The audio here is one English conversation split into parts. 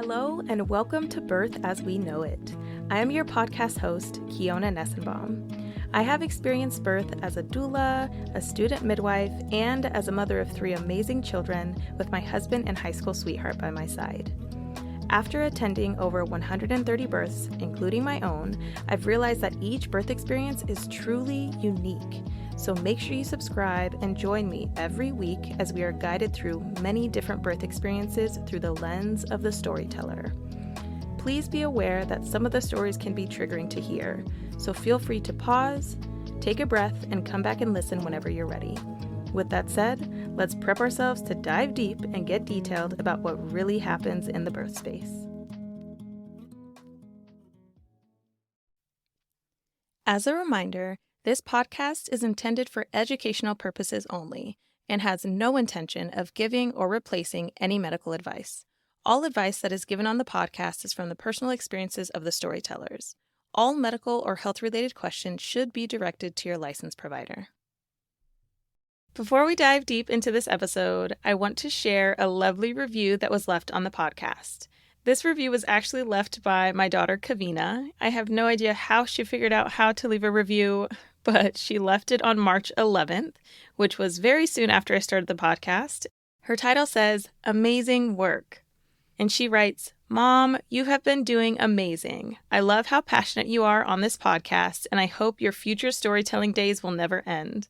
Hello and welcome to Birth as We Know It. I am your podcast host, Kiona Nessenbaum. I have experienced birth as a doula, a student midwife, and as a mother of 3 amazing children with my husband and high school sweetheart by my side. After attending over 130 births, including my own, I've realized that each birth experience is truly unique. So make sure you subscribe and join me every week as we are guided through many different birth experiences through the lens of the storyteller. Please be aware that some of the stories can be triggering to hear, so feel free to pause, take a breath, and come back and listen whenever you're ready. With that said, let's prep ourselves to dive deep and get detailed about what really happens in the birth space. As a reminder, this podcast is intended for educational purposes only and has no intention of giving or replacing any medical advice. All advice that is given on the podcast is from the personal experiences of the storytellers. All medical or health-related questions should be directed to your licensed provider. Before we dive deep into this episode, I want to share a lovely review that was left on the podcast. This review was actually left by my daughter, Kavina. I have no idea how she figured out how to leave a review, but she left it on March 11th, which was very soon after I started the podcast. Her title says, "Amazing Work." And she writes, "Mom, you have been doing amazing. I love how passionate you are on this podcast, and I hope your future storytelling days will never end."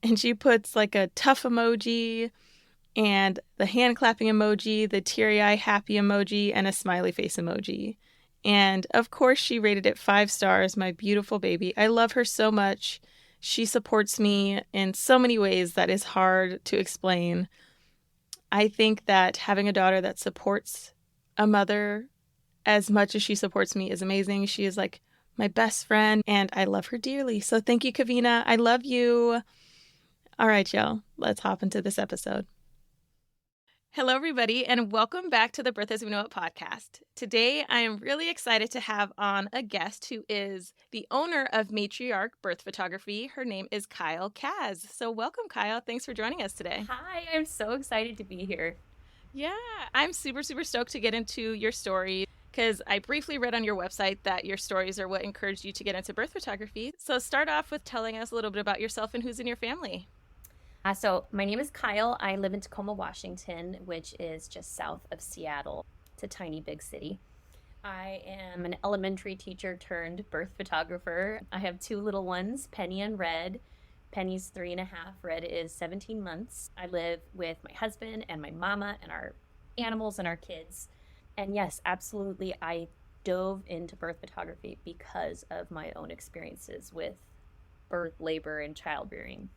And she puts like a tough emoji and the hand clapping emoji, the teary eye happy emoji, and a smiley face emoji. And of course, she rated it 5 stars, my beautiful baby. I love her so much. She supports me in so many ways that is hard to explain. I think that having a daughter that supports a mother as much as she supports me is amazing. She is like my best friend, and I love her dearly. So thank you, Kavina. I love you. All right, y'all, let's hop into this episode. Hello, everybody, and welcome back to the Birth as We Know It podcast. Today, I am really excited to have on a guest who is the owner of Matriarch Birth Photography. Her name is Kyle Kaz. So welcome, Kyle. Thanks for joining us today. Hi, I'm so excited to be here. Yeah, I'm super stoked to get into your story because I briefly read on your website that your stories are what encouraged you to get into birth photography. So start off with telling us a little bit about yourself and who's in your family. So my name is Kyle. I live in Tacoma, Washington, which is just south of Seattle. It's a tiny, big city. I am an elementary teacher turned birth photographer. I have 2 little ones, Penny and Red. Penny's 3.5. Red is 17 months. I live with my husband and my mama and our animals and our kids. And yes, absolutely, I dove into birth photography because of my own experiences with birth, labor, and child-rearing.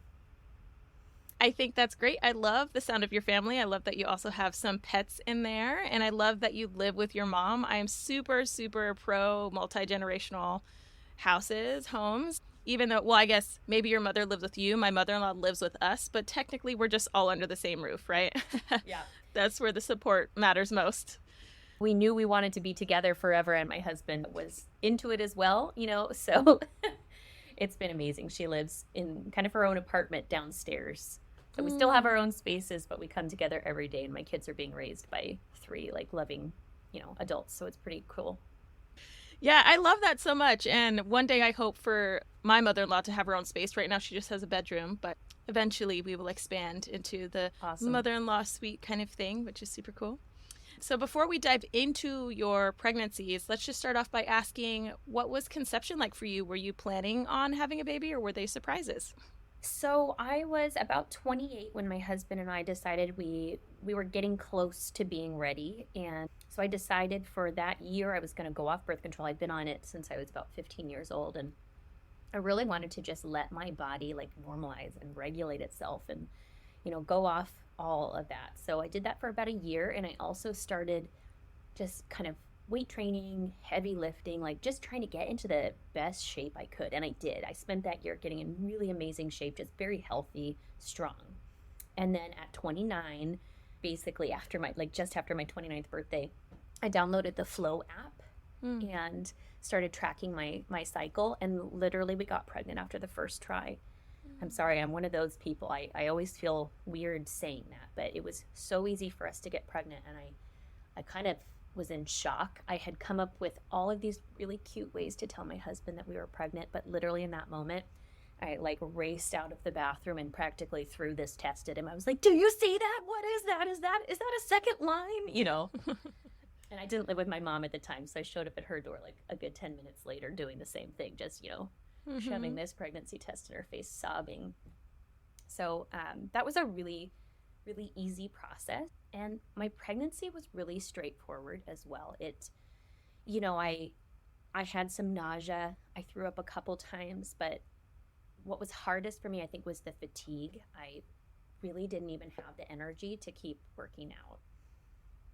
I think that's great. I love the sound of your family. I love that you also have some pets in there. And I love that you live with your mom. I am super pro multi-generational homes. Even though, well, I guess maybe your mother lives with you. My mother-in-law lives with us. But technically, we're just all under the same roof, right? Yeah. That's where the support matters most. We knew we wanted to be together forever. And my husband was into it as well, so it's been amazing. She lives in kind of her own apartment downstairs. So we still have our own spaces, but we come together every day, and my kids are being raised by 3 loving, adults. So it's pretty cool. Yeah, I love that so much. And one day I hope for my mother-in-law to have her own space. Right now she just has a bedroom, but eventually we will expand into the mother-in-law suite kind of thing, which is super cool. So before we dive into your pregnancies, let's just start off by asking, what was conception like for you? Were you planning on having a baby, or were they surprises? So I was about 28 when my husband and I decided we were getting close to being ready. And so I decided for that year I was going to go off birth control. I'd been on it since I was about 15 years old. And I really wanted to just let my body normalize and regulate itself and, go off all of that. So I did that for about a year. And I also started just kind of weight training, heavy lifting, just trying to get into the best shape I could. And I did. I spent that year getting in really amazing shape, just very healthy, strong. And then at 29, basically just after my 29th birthday, I downloaded the Flow app and started tracking my cycle. And literally we got pregnant after the first try. I'm sorry, I'm one of those people. I always feel weird saying that, but it was so easy for us to get pregnant. And I kind of was in shock. I had come up with all of these really cute ways to tell my husband that we were pregnant, but literally in that moment, I like raced out of the bathroom and practically threw this test at him. I was like, "Do you see that? What is that? Is that a second line?" You know. And I didn't live with my mom at the time, so I showed up at her door like a good 10 minutes later doing the same thing, just, shoving this pregnancy test in her face, sobbing. So that was a really, really easy process. And my pregnancy was really straightforward as well. I had some nausea. I threw up a couple times, but what was hardest for me, I think, was the fatigue. I really didn't even have the energy to keep working out.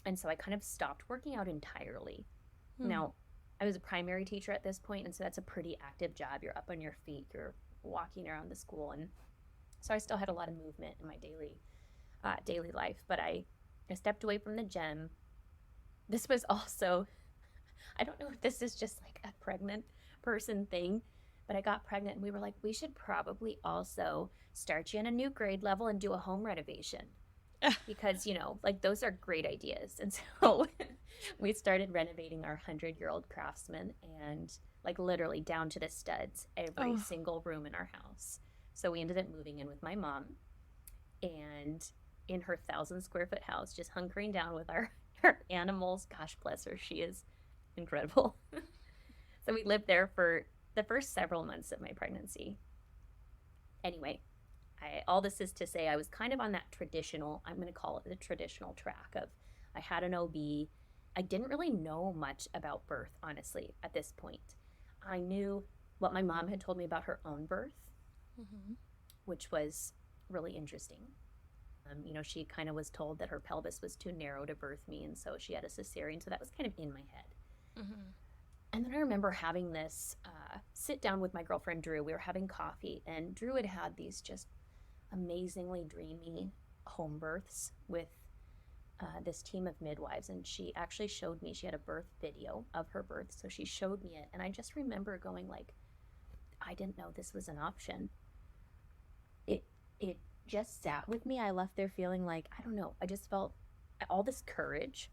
And so I kind of stopped working out entirely. Now, I was a primary teacher at this point, and so that's a pretty active job. You're up on your feet, you're walking around the school, and so I still had a lot of movement in my daily life. But I stepped away from the gym. This was also, I don't know if this is just like a pregnant person thing, but I got pregnant, and we were like, we should probably also start you in a new grade level and do a home renovation. Because, those are great ideas. And so we started renovating our 100-year-old Craftsman, and like literally down to the studs, every single room in our house. So we ended up moving in with my mom, and in her 1,000-square-foot house, just hunkering down with our animals. Gosh bless her, she is incredible. So we lived there for the first several months of my pregnancy. Anyway, all this is to say I was kind of on that traditional, I'm going to call it the traditional track of, I had an OB. I didn't really know much about birth, honestly, at this point. I knew what my mom had told me about her own birth, which was really interesting. She kind of was told that her pelvis was too narrow to birth me, and so she had a cesarean, so that was kind of in my head. And then I remember having this sit down with my girlfriend, Drew. We were having coffee, and Drew had these just amazingly dreamy home births with this team of midwives, and she actually showed me, she had a birth video of her birth, so she showed me it, and I just remember going like, I didn't know this was an option. It just sat with me. I left there feeling like, I don't know, I just felt all this courage,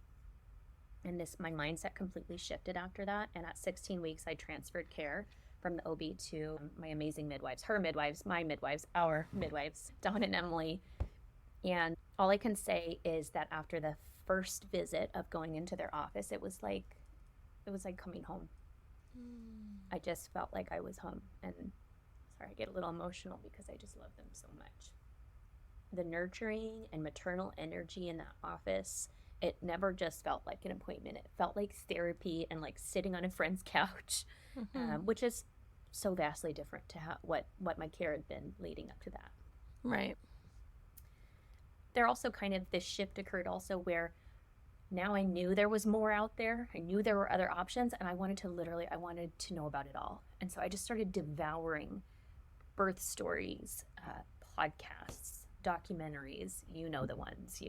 and my mindset completely shifted after that. And at 16 weeks, I transferred care from the OB to my amazing midwives, her midwives, my midwives, our midwives, Dawn and Emily. And all I can say is that after the first visit of going into their office, it was like coming home. I just felt like I was home. And sorry, I get a little emotional because I just love them so much. The nurturing and maternal energy in that office, it never just felt like an appointment. It felt like therapy and like sitting on a friend's couch, which is so vastly different to what my care had been leading up to that. Right. There also kind of this shift occurred also where now I knew there was more out there. I knew there were other options, and I wanted to know about it all. And so I just started devouring birth stories, podcasts, documentaries, the ones,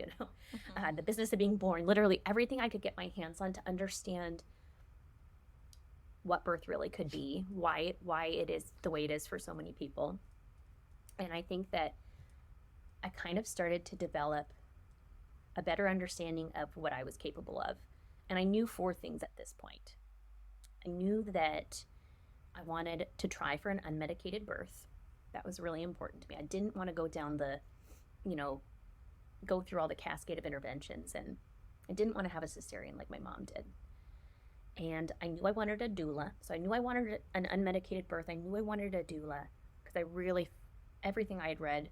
The Business of Being Born, literally everything I could get my hands on to understand what birth really could be, why it is the way it is for so many people. And I think that I kind of started to develop a better understanding of what I was capable of. And I knew 4 things at this point. I knew that I wanted to try for an unmedicated birth. That was really important to me. I didn't want to go down go through all the cascade of interventions, and I didn't want to have a cesarean like my mom did. And I knew I wanted a doula. So I knew I wanted an unmedicated birth. I knew I wanted a doula because everything I had read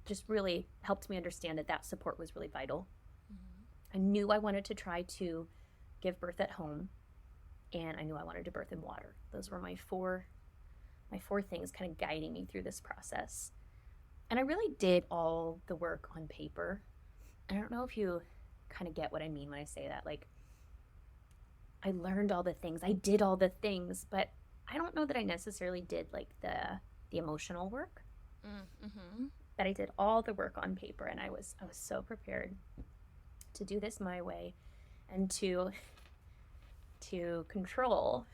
just really helped me understand that support was really vital. I knew I wanted to try to give birth at home, and I knew I wanted to birth in water. Those were my four things kind of guiding me through this process. And I really did all the work on paper. I don't know if you kind of get what I mean when I say that. Like, I learned all the things, I did all the things, but I don't know that I necessarily did like the emotional work. That I did all the work on paper, and I was so prepared to do this my way and to control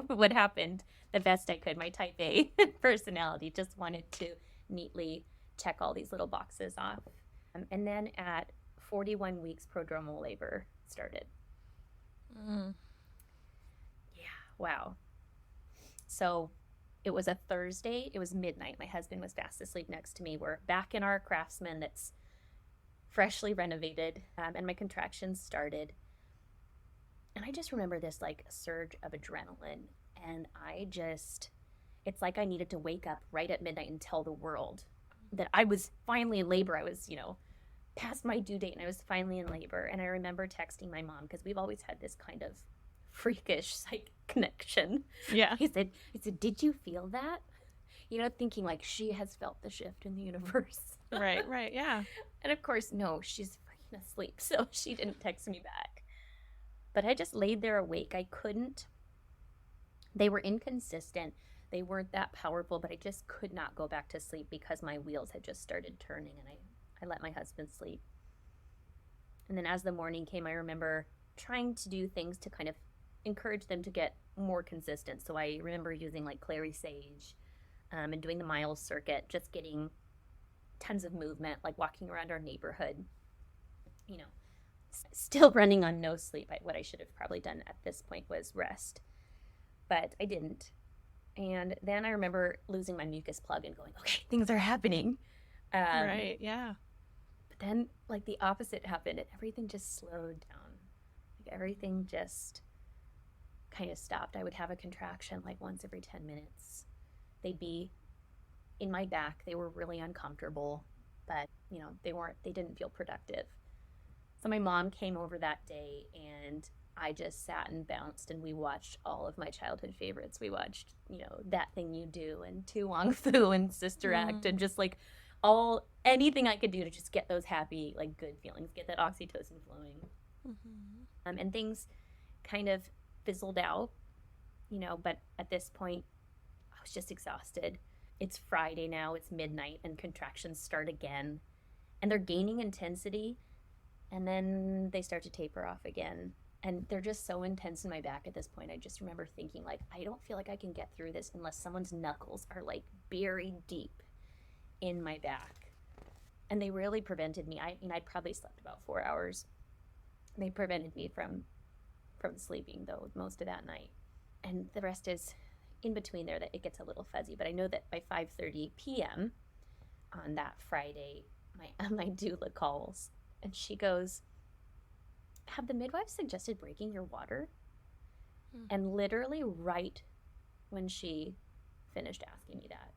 what happened the best I could. My type A personality just wanted to neatly check all these little boxes off. And then at 41 weeks, prodromal labor started. Mm. Yeah, wow. So it was a Thursday. It was midnight. My husband was fast asleep next to me. We're back in our Craftsman that's freshly renovated, and my contractions started. And I just remember this like surge of adrenaline. And it's like I needed to wake up right at midnight and tell the world that I was finally in labor. I was, past my due date and I was finally in labor. And I remember texting my mom because we've always had this kind of freakish psychic connection. Yeah. I said, did you feel that? Thinking like she has felt the shift in the universe. Right, yeah. And of course, no, she's fucking asleep, so she didn't text me back. But I just laid there awake. I couldn't. They were inconsistent. They weren't that powerful, but I just could not go back to sleep because my wheels had just started turning, and I let my husband sleep. And then as the morning came, I remember trying to do things to kind of encourage them to get more consistent. So I remember using like clary sage and doing the miles circuit, just getting tons of movement, like walking around our neighborhood, still running on no sleep. What I should have probably done at this point was rest, but I didn't. And then I remember losing my mucus plug and going, okay, things are happening. Right, yeah. But then like the opposite happened and everything just slowed down. Like everything just kind of stopped. I would have a contraction like once every 10 minutes. They'd be in my back. They were really uncomfortable, but they didn't feel productive. So my mom came over that day and I just sat and bounced and we watched all of my childhood favorites. We watched, That Thing You Do and Tu Wong Fu and Sister Act and just like anything I could do to just get those happy, like good feelings, get that oxytocin flowing. Mm-hmm. And things kind of fizzled out, but at this point I was just exhausted. It's Friday now, it's midnight, and contractions start again. And they're gaining intensity, and then they start to taper off again. And they're just so intense in my back at this point. I just remember thinking, like, I don't feel like I can get through this unless someone's knuckles are, like, buried deep in my back. And they really prevented me. I'd probably slept about 4 hours. They prevented me from sleeping, though, most of that night. And the rest is in between there that it gets a little fuzzy, but I know that by 5:30 p.m. on that Friday, my doula calls and she goes, "Have the midwives suggested breaking your water?" And literally right when she finished asking me that,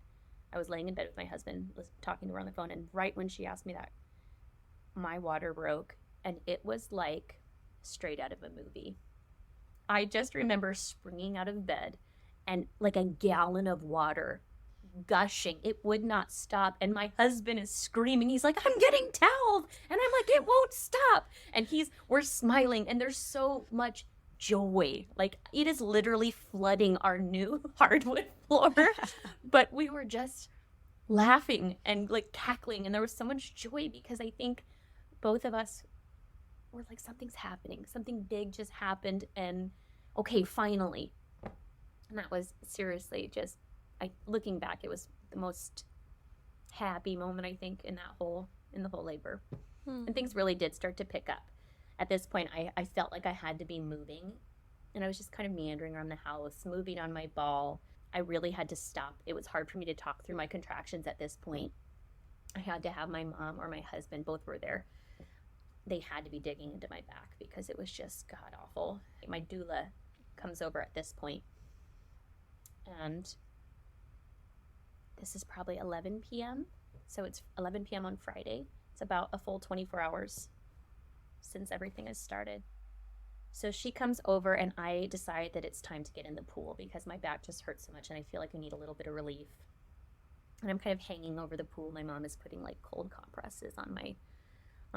I was laying in bed with my husband, talking to her on the phone, and right when she asked me that, my water broke, and it was like straight out of a movie. I just remember springing out of bed and like a gallon of water gushing. It would not stop. And my husband is screaming. He's like, "I'm getting towels." And I'm like, "It won't stop." And we're smiling. And there's so much joy. Like it is literally flooding our new hardwood floor. But we were just laughing and like cackling. And there was so much joy because I think both of us were like, something's happening. Something big just happened. And okay, finally. And that was seriously just, looking back, it was the most happy moment, I think, in the whole labor. And things really did start to pick up. At this point, I felt like I had to be moving. And I was just kind of meandering around the house, moving on my ball. I really had to stop. It was hard for me to talk through my contractions at this point. I had to have my mom or my husband, both were there. They had to be digging into my back because it was just god awful. My doula comes over at this point, and this is probably 11 p.m. So it's 11 p.m. on Friday. It's about a full 24 hours since everything has started. So she comes over and I decide that it's time to get in the pool because my back just hurts so much and I feel like I need a little bit of relief. And I'm kind of hanging over the pool. My mom is putting like cold compresses on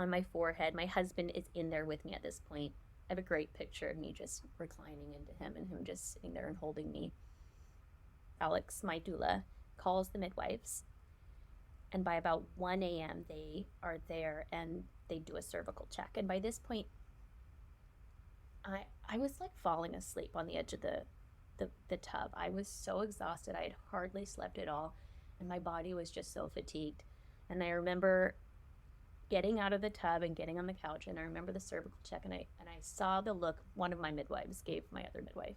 my forehead. My husband is in there with me at this point. I have a great picture of me just reclining into him and him just sitting there and holding me. Alex, my doula, calls the midwives. And by about 1 a.m., they are there and they do a cervical check. And by this point, I was like falling asleep on the edge of the tub. I was so exhausted. I had hardly slept at all. And my body was just so fatigued. And I remember getting out of the tub and getting on the couch, and I remember the cervical check, and I saw the look one of my midwives gave my other midwife.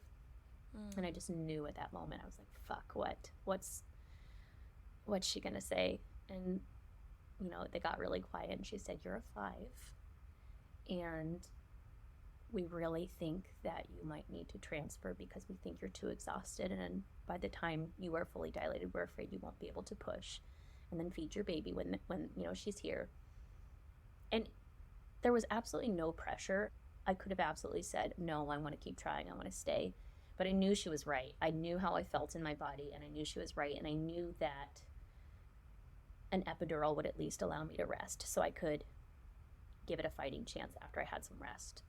And I just knew at that moment, I was like, fuck, what's she gonna say? And they got really quiet, and she said, you're a 5, and we really think that you might need to transfer because we think you're too exhausted, and by the time you are fully dilated, we're afraid you won't be able to push and then feed your baby when she's here. And there was absolutely no pressure. I could have absolutely said, no, I want to keep trying, I want to stay. But I knew she was right. I knew how I felt in my body, and I knew she was right, and I knew that an epidural would at least allow me to rest so I could give it a fighting chance after I had some rest.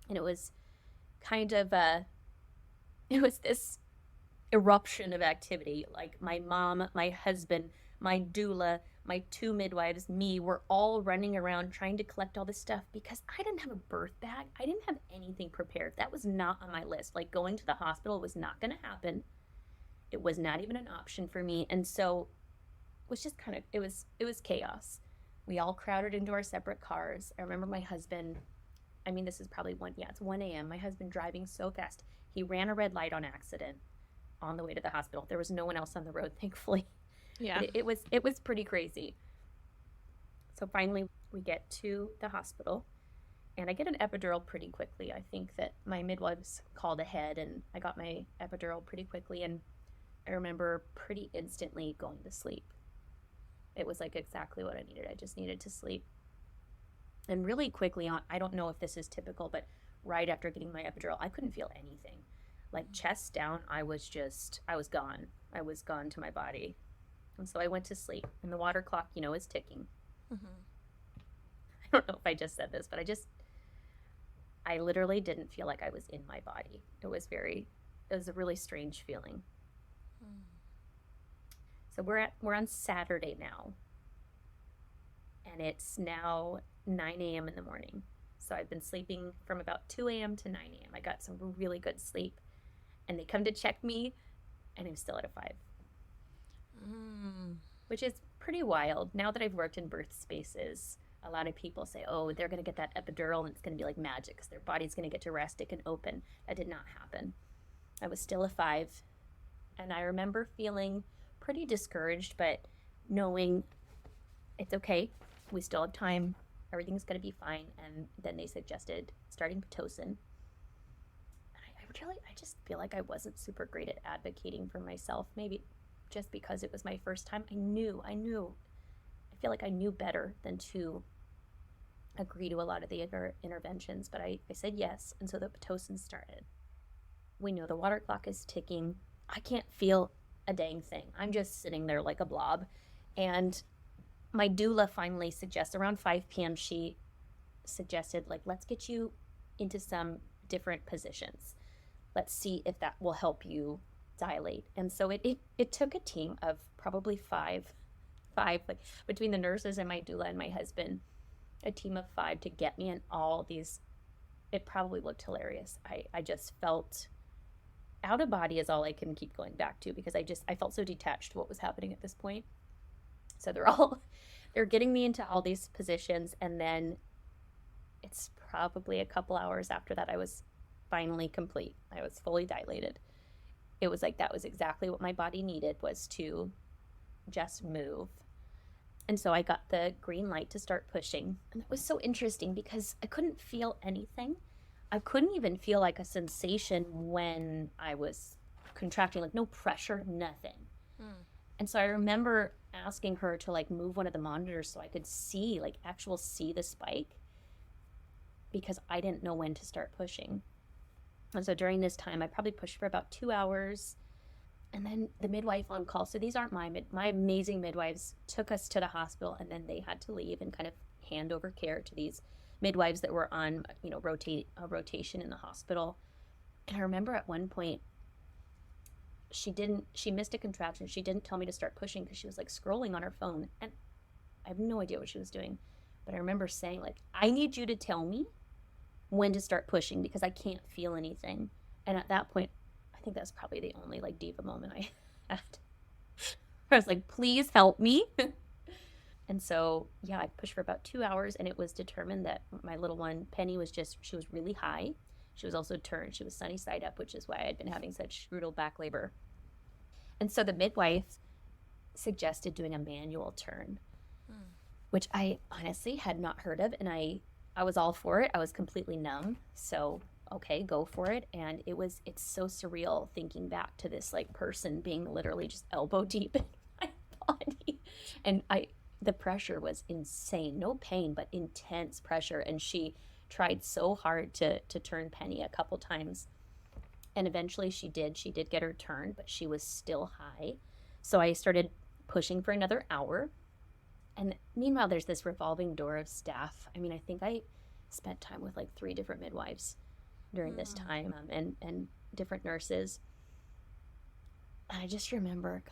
And it was kind of it was this eruption of activity. Like my mom, my husband, my doula, my 2 midwives, me, were all running around trying to collect all this stuff because I didn't have a birth bag. I didn't have anything prepared. That was not on my list. Like going to the hospital was not going to happen. It was not even an option for me. And so it was just it was chaos. We all crowded into our separate cars. I remember my husband, this is probably it's 1 a.m. My husband driving so fast. He ran a red light on accident on the way to the hospital. There was no one else on the road, thankfully. Yeah. It was pretty crazy. So finally we get to the hospital, and I get an epidural pretty quickly. I think that my midwives called ahead, and I got my epidural pretty quickly, and I remember pretty instantly going to sleep. It was like exactly what I needed. I just needed to sleep. And really quickly on, I don't know if this is typical, but right after getting my epidural, I couldn't feel anything. Like chest down, I was gone. I was gone to my body. And so I went to sleep, and the water clock, is ticking. Mm-hmm. I don't know if I just said this, but I literally didn't feel like I was in my body. It was a really strange feeling. So we're on Saturday now, and it's now 9 a.m. in the morning. So I've been sleeping from about 2 a.m. to 9 a.m. I got some really good sleep, and they come to check me, and I'm still at a 5. Which is pretty wild. Now that I've worked in birth spaces, a lot of people say, oh, they're going to get that epidural and it's going to be like magic because their body's going to get to rest, it can open. That did not happen. I was still a 5, and I remember feeling pretty discouraged, but knowing it's okay, we still have time, everything's going to be fine. And then they suggested starting Pitocin. I just feel like I wasn't super great at advocating for myself, maybe just because it was my first time. I feel like I knew better than to agree to a lot of the interventions, but I said yes, and so the Pitocin started. We know the water clock is ticking. I can't feel a dang thing. I'm just sitting there like a blob. And my doula finally suggests, around 5 p.m., she suggested, like, let's get you into some different positions. Let's see if that will help you dilate. And so it took a team of probably five, like between the nurses and my doula and my husband, a team of 5 to get me in all these. It probably looked hilarious. I just felt out of body is all I can keep going back to, because I felt so detached to what was happening at this point. So they're getting me into all these positions, and then it's probably a couple hours after that I was finally complete. I was fully dilated. It was like that was exactly what my body needed, was to just move. And so I got the green light to start pushing. And it was so interesting because I couldn't feel anything. I couldn't even feel like a sensation when I was contracting, like no pressure, nothing. And so I remember asking her to like move one of the monitors so I could see, like see the spike, because I didn't know when to start pushing. And so during this time, I probably pushed for about 2 hours. And then the midwife on call, so these aren't my amazing midwives, took us to the hospital, and then they had to leave and kind of hand over care to these midwives that were on, rotation in the hospital. And I remember at one point, she missed a contraction. She didn't tell me to start pushing because she was like scrolling on her phone. And I have no idea what she was doing. But I remember saying, like, I need you to tell me when to start pushing because I can't feel anything. And at that point, I think that's probably the only like diva moment I had. I was like, please help me. And so, yeah, I pushed for about 2 hours, and it was determined that my little one, Penny, she was really high. She was also turned. She was sunny side up, which is why I'd been having such brutal back labor. And so the midwife suggested doing a manual turn, which I honestly had not heard of. And I was all for it. I was completely numb. So, okay, go for it. And it's so surreal thinking back to this like person being literally just elbow deep in my body. And the pressure was insane. No pain, but intense pressure. And she tried so hard to turn Penny a couple times. And eventually she did. She did get her turned, but she was still high. So I started pushing for another hour. And meanwhile, there's this revolving door of staff. I mean, I think I spent time with like 3 different midwives during this time, and different nurses. And I just remember,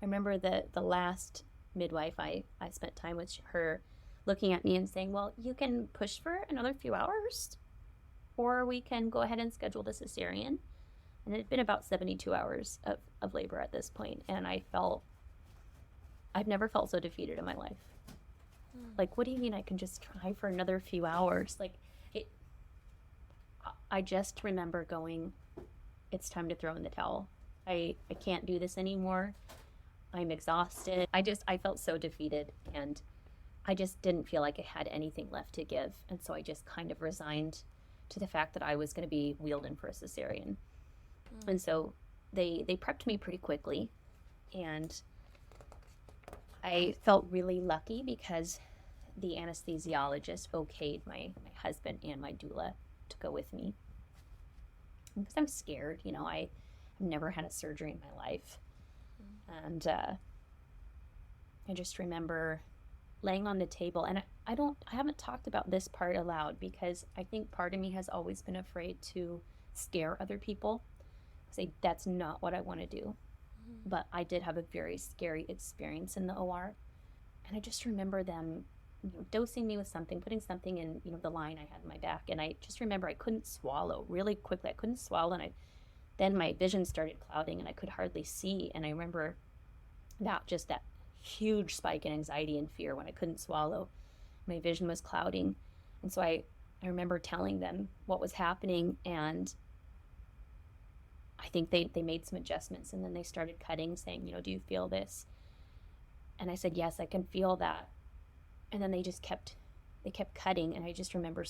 the last midwife I spent time with, her looking at me and saying, well, you can push for another few hours, or we can go ahead and schedule the cesarean. And it had been about 72 hours of labor at this point, and I've never felt so defeated in my life. Like, what do you mean I can just try for another few hours? Like, I just remember going, it's time to throw in the towel. I can't do this anymore. I'm exhausted. I felt so defeated, and I just didn't feel like I had anything left to give. And so I just kind of resigned to the fact that I was going to be wheeled in for a cesarean. And so they prepped me pretty quickly, and I felt really lucky because the anesthesiologist okayed my husband and my doula to go with me. Because I'm scared, I've never had a surgery in my life. And I just remember laying on the table, and I haven't talked about this part aloud because I think part of me has always been afraid to scare other people. Say that's not what I want to do. But I did have a very scary experience in the OR. And I just remember them, dosing me with something, putting something in, the line I had in my back. And I just remember I couldn't swallow really quickly. I couldn't swallow. And then my vision started clouding and I could hardly see. And I remember that huge spike in anxiety and fear when I couldn't swallow. My vision was clouding. And so I remember telling them what was happening, and I think they made some adjustments, and then they started cutting, saying, do you feel this? And I said, yes, I can feel that. And then they kept cutting, and I just remember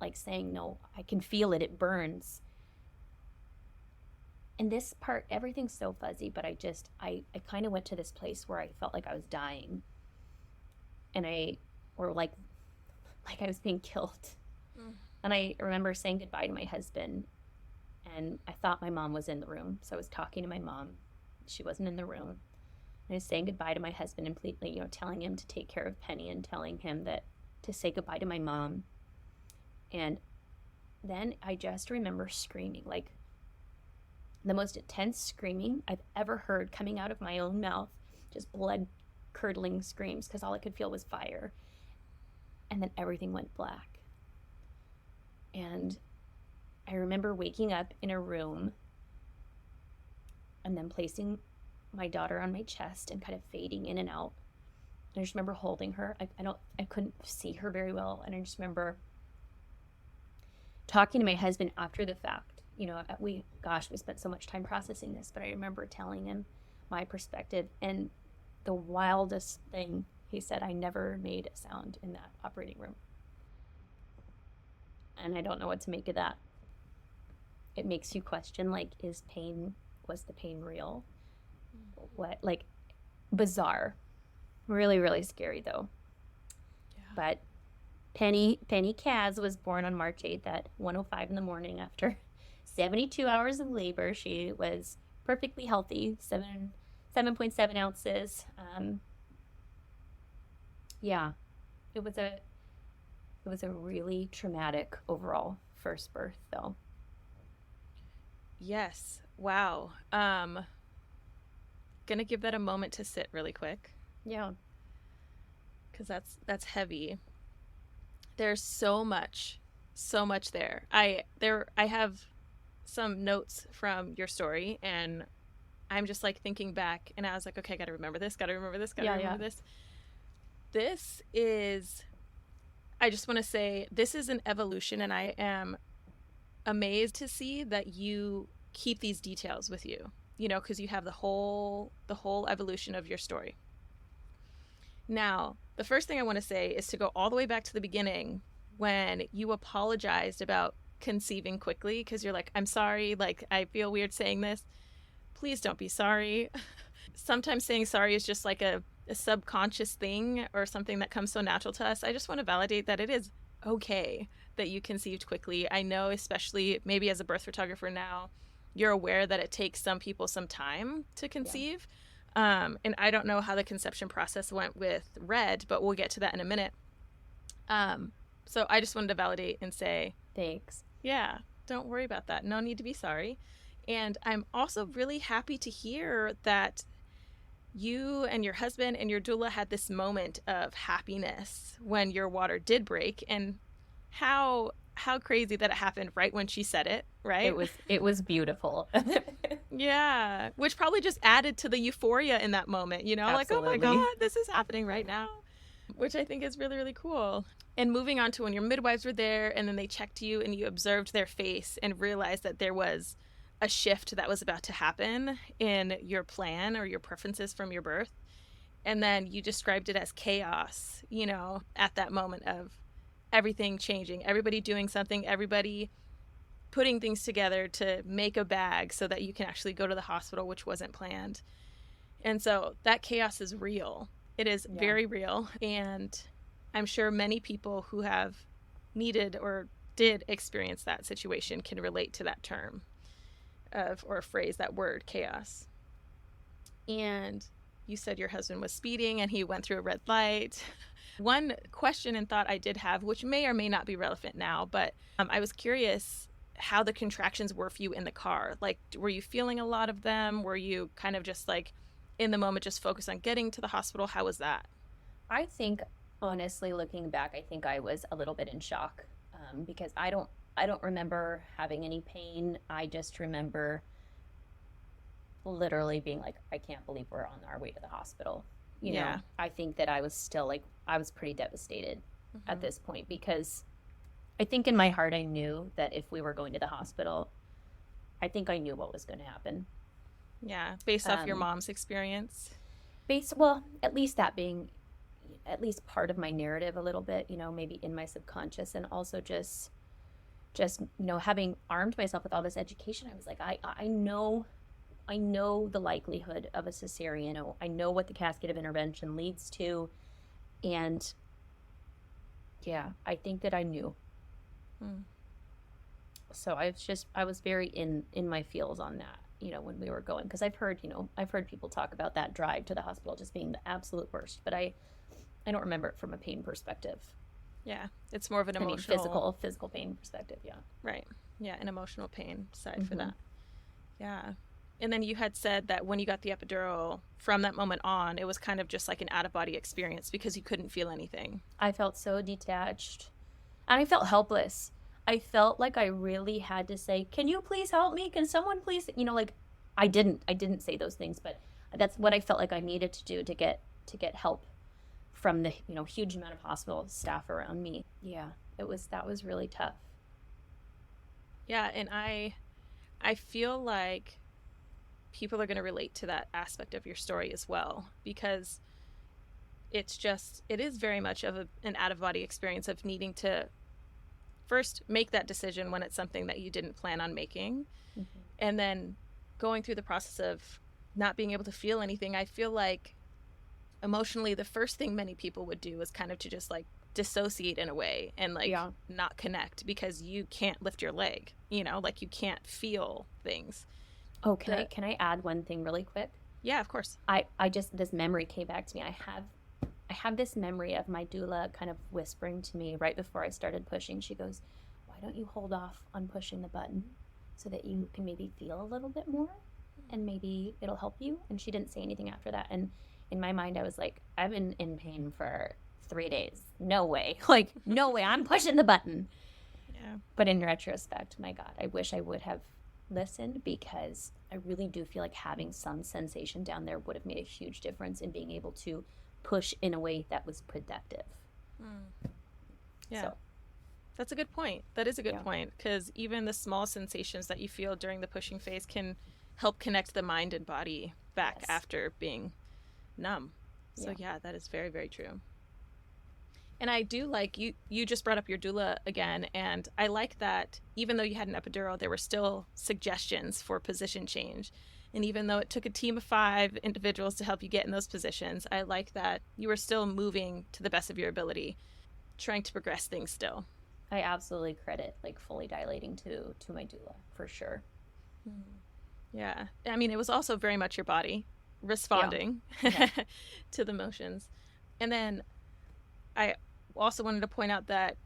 like saying, no, I can feel it. It burns. And this part, everything's so fuzzy, but I kind of went to this place where I felt like I was dying, or like I was being killed. And I remember saying goodbye to my husband. And I thought my mom was in the room. So I was talking to my mom. She wasn't in the room. And I was saying goodbye to my husband completely, telling him to take care of Penny and telling him to say goodbye to my mom. And then I just remember screaming, like the most intense screaming I've ever heard coming out of my own mouth, just blood-curdling screams, because all I could feel was fire. And then everything went black. And I remember waking up in a room and then placing my daughter on my chest and kind of fading in and out. And I just remember holding her. I couldn't see her very well. And I just remember talking to my husband after the fact. We spent so much time processing this, but I remember telling him my perspective. And the wildest thing, he said, I never made a sound in that operating room. And I don't know what to make of that. It makes you question, like, was the pain real? What, like, bizarre. Really, really scary, though. Yeah. But Penny Kaz was born on March 8th at 1:05 in the morning after 72 hours of labor. She was perfectly healthy, 7.7 ounces. Yeah, it was a really traumatic overall first birth, though. Yes. Wow. Gonna give that a moment to sit really quick. Yeah. Because that's heavy. There's so much there. I have some notes from your story, and I'm just like thinking back, and I was like, okay, gotta remember this. I just want to say this is an evolution, and I am amazed to see that you keep these details with you, because you have the whole evolution of your story. Now, the first thing I want to say is to go all the way back to the beginning when you apologized about conceiving quickly, because you're like, I'm sorry, like, I feel weird saying this. Please don't be sorry. Sometimes saying sorry is just like a subconscious thing or something that comes so natural to us. I just want to validate that it is okay that you conceived quickly. I know, especially maybe as a birth photographer now, you're aware that it takes some people some time to conceive. Yeah. And I don't know how the conception process went with Red, but we'll get to that in a minute. So I just wanted to validate and say, thanks. Yeah, don't worry about that. No need to be sorry. And I'm also really happy to hear that you and your husband and your doula had this moment of happiness when your water did break, and how crazy that it happened right when she said it, right? It was beautiful. Yeah, which probably just added to the euphoria in that moment, Absolutely. Like, oh my God, this is happening right now, which I think is really, really cool. And moving on to when your midwives were there and then they checked you and you observed their face and realized that there was a shift that was about to happen in your plan or your preferences from your birth. And then you described it as chaos, at that moment of everything changing, everybody doing something, everybody putting things together to make a bag so that you can actually go to the hospital, which wasn't planned. And so that chaos is real. It is very real. And I'm sure many people who have needed or did experience that situation can relate to that term or phrase, that word, chaos. And you said your husband was speeding and he went through a red light. One question and thought I did have, which may or may not be relevant now, but I was curious how the contractions were for you in the car. Like, were you feeling a lot of them? Were you kind of just like in the moment, just focused on getting to the hospital? How was that? I think, honestly, looking back, I think I was a little bit in shock because I don't remember having any pain. I just remember literally being like, I can't believe we're on our way to the hospital. You know, I think that I was still like, I was pretty devastated at this point, because I think in my heart I knew that if we were going to the hospital, I think I knew what was going to happen. Yeah, based off your mom's experience. Well, at least that being at least part of my narrative a little bit, maybe in my subconscious, and also just having armed myself with all this education, I was like, I know the likelihood of a cesarean. I know what the cascade of intervention leads to, and yeah, I think that I knew. So I was very in my feels on that, when we were going, because I've heard people talk about that drive to the hospital just being the absolute worst, but I don't remember it from a pain perspective. Yeah, it's more of an emotional, physical pain perspective. Yeah, right. Yeah, an emotional pain side for that. Yeah. And then you had said that when you got the epidural, from that moment on, it was kind of just like an out-of-body experience because you couldn't feel anything. I felt so detached, and I felt helpless. I felt like I really had to say, can you please help me? Can someone please, like, I didn't say those things, but that's what I felt like I needed to do to get help from the, huge amount of hospital staff around me. Yeah, that was really tough. Yeah, and I feel like people are going to relate to that aspect of your story as well, because it is very much of an out-of-body experience of needing to first make that decision when it's something that you didn't plan on making, and then going through the process of not being able to feel anything. I feel like emotionally the first thing many people would do is kind of to just like dissociate in a way and like not connect, because you can't lift your leg, like you can't feel things. Oh, can I add one thing really quick? Yeah, of course. I just, this memory came back to me. I have this memory of my doula kind of whispering to me right before I started pushing. She goes, why don't you hold off on pushing the button so that you can maybe feel a little bit more and maybe it'll help you? And she didn't say anything after that. And in my mind, I was like, I've been in pain for 3 days. No way. Like, no way. I'm pushing the button. Yeah. But in retrospect, my God, I wish I would have listened, because I really do feel like having some sensation down there would have made a huge difference in being able to push in a way that was productive. Yeah. So, that's a good point. That is a good point, because even the small sensations that you feel during the pushing phase can help connect the mind and body back after being numb. So yeah, that is very, very true. And I do like, you just brought up your doula again, and I like that even though you had an epidural, there were still suggestions for position change. And even though it took a team of 5 individuals to help you get in those positions, I like that you were still moving to the best of your ability, trying to progress things still. I absolutely credit like fully dilating to my doula, for sure. Yeah. I mean, it was also very much your body responding to the motions. And then I also wanted to point out that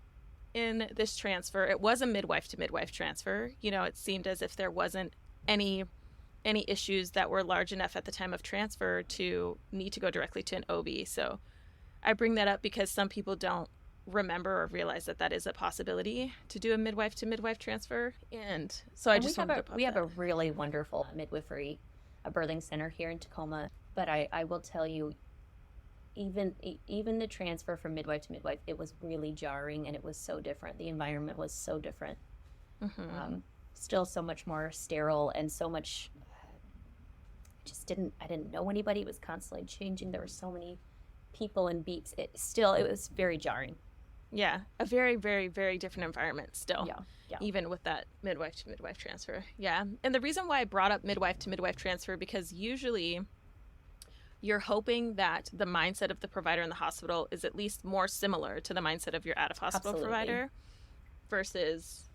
in this transfer, it was a midwife to midwife transfer. You know, it seemed as if there wasn't any issues that were large enough at the time of transfer to need to go directly to an OB. So I bring that up because some people don't remember or realize that that is a possibility to do a midwife to midwife transfer. And so I just wanted to pop we have a really wonderful midwifery, a birthing center here in Tacoma. But I will tell you, even the transfer from midwife to midwife, it was really jarring, and it was so different. The environment was so different. Still so much more sterile, and so much I didn't know anybody. It was constantly changing. There were so many people and beeps. It was very jarring. Yeah, a very, very, very different environment still. Yeah. Even with that midwife to midwife transfer. Yeah. And the reason why I brought up midwife to midwife transfer, because usually you're hoping that the mindset of the provider in the hospital is at least more similar to the mindset of your out-of-hospital provider versus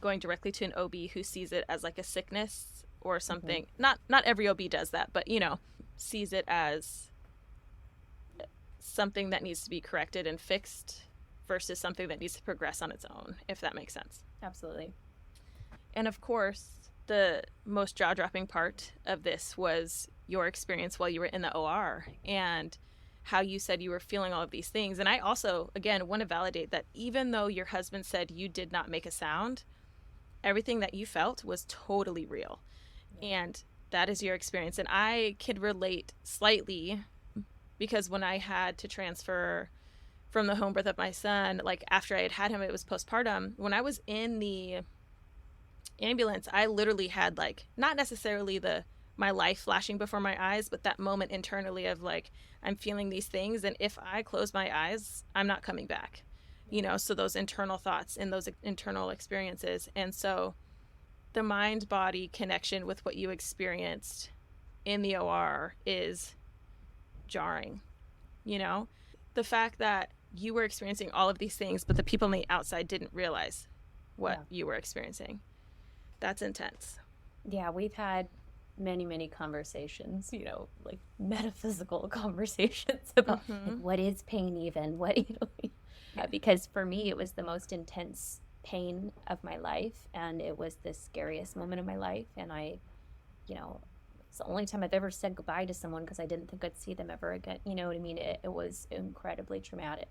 going directly to an OB who sees it as like a sickness or something. Not every OB does that, but, you know, sees it as something that needs to be corrected and fixed versus something that needs to progress on its own, if that makes sense. Absolutely. And of course, the most jaw-dropping part of this was your experience while you were in the OR and how you said you were feeling all of these things. And I also, again, want to validate that even though your husband said you did not make a sound, everything that you felt was totally real. And that is your experience. And I can relate slightly because when I had to transfer from the home birth of my son, like after I had him, it was postpartum. When I was in the ambulance, I literally had like, not necessarily my life flashing before my eyes, but that moment internally of like, I'm feeling these things. And if I close my eyes, I'm not coming back, you know? So those internal thoughts and those internal experiences. And so the mind body connection with what you experienced in the OR is jarring, you know, the fact that you were experiencing all of these things, but the people on the outside didn't realize what you were experiencing. That's intense. Yeah, we've had many conversations, you know, like metaphysical conversations about like, what is pain even? What, you know, because for me, it was the most intense pain of my life, and it was the scariest moment of my life. And I, you know, it's the only time I've ever said goodbye to someone because I didn't think I'd see them ever again. You know what I mean? It was incredibly traumatic.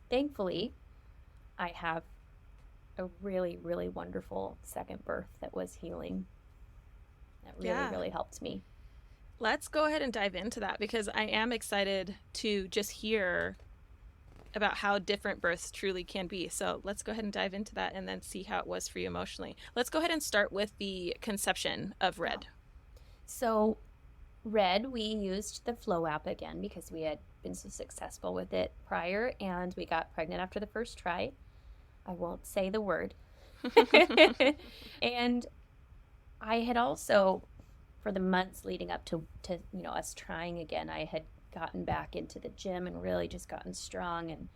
Thankfully, I have a really, really wonderful second birth that was healing. That really helped me. Let's go ahead and dive into that because I am excited to just hear about how different births truly can be. So let's go ahead and dive into that and then see how it was for you emotionally. Let's go ahead and start with the conception of Red. So Red, we used the Flow app again because we had been so successful with it prior, and we got pregnant after the first try. I won't say the word. And I had also, for the months leading up to you know, us trying again, I had gotten back into the gym and really just gotten strong and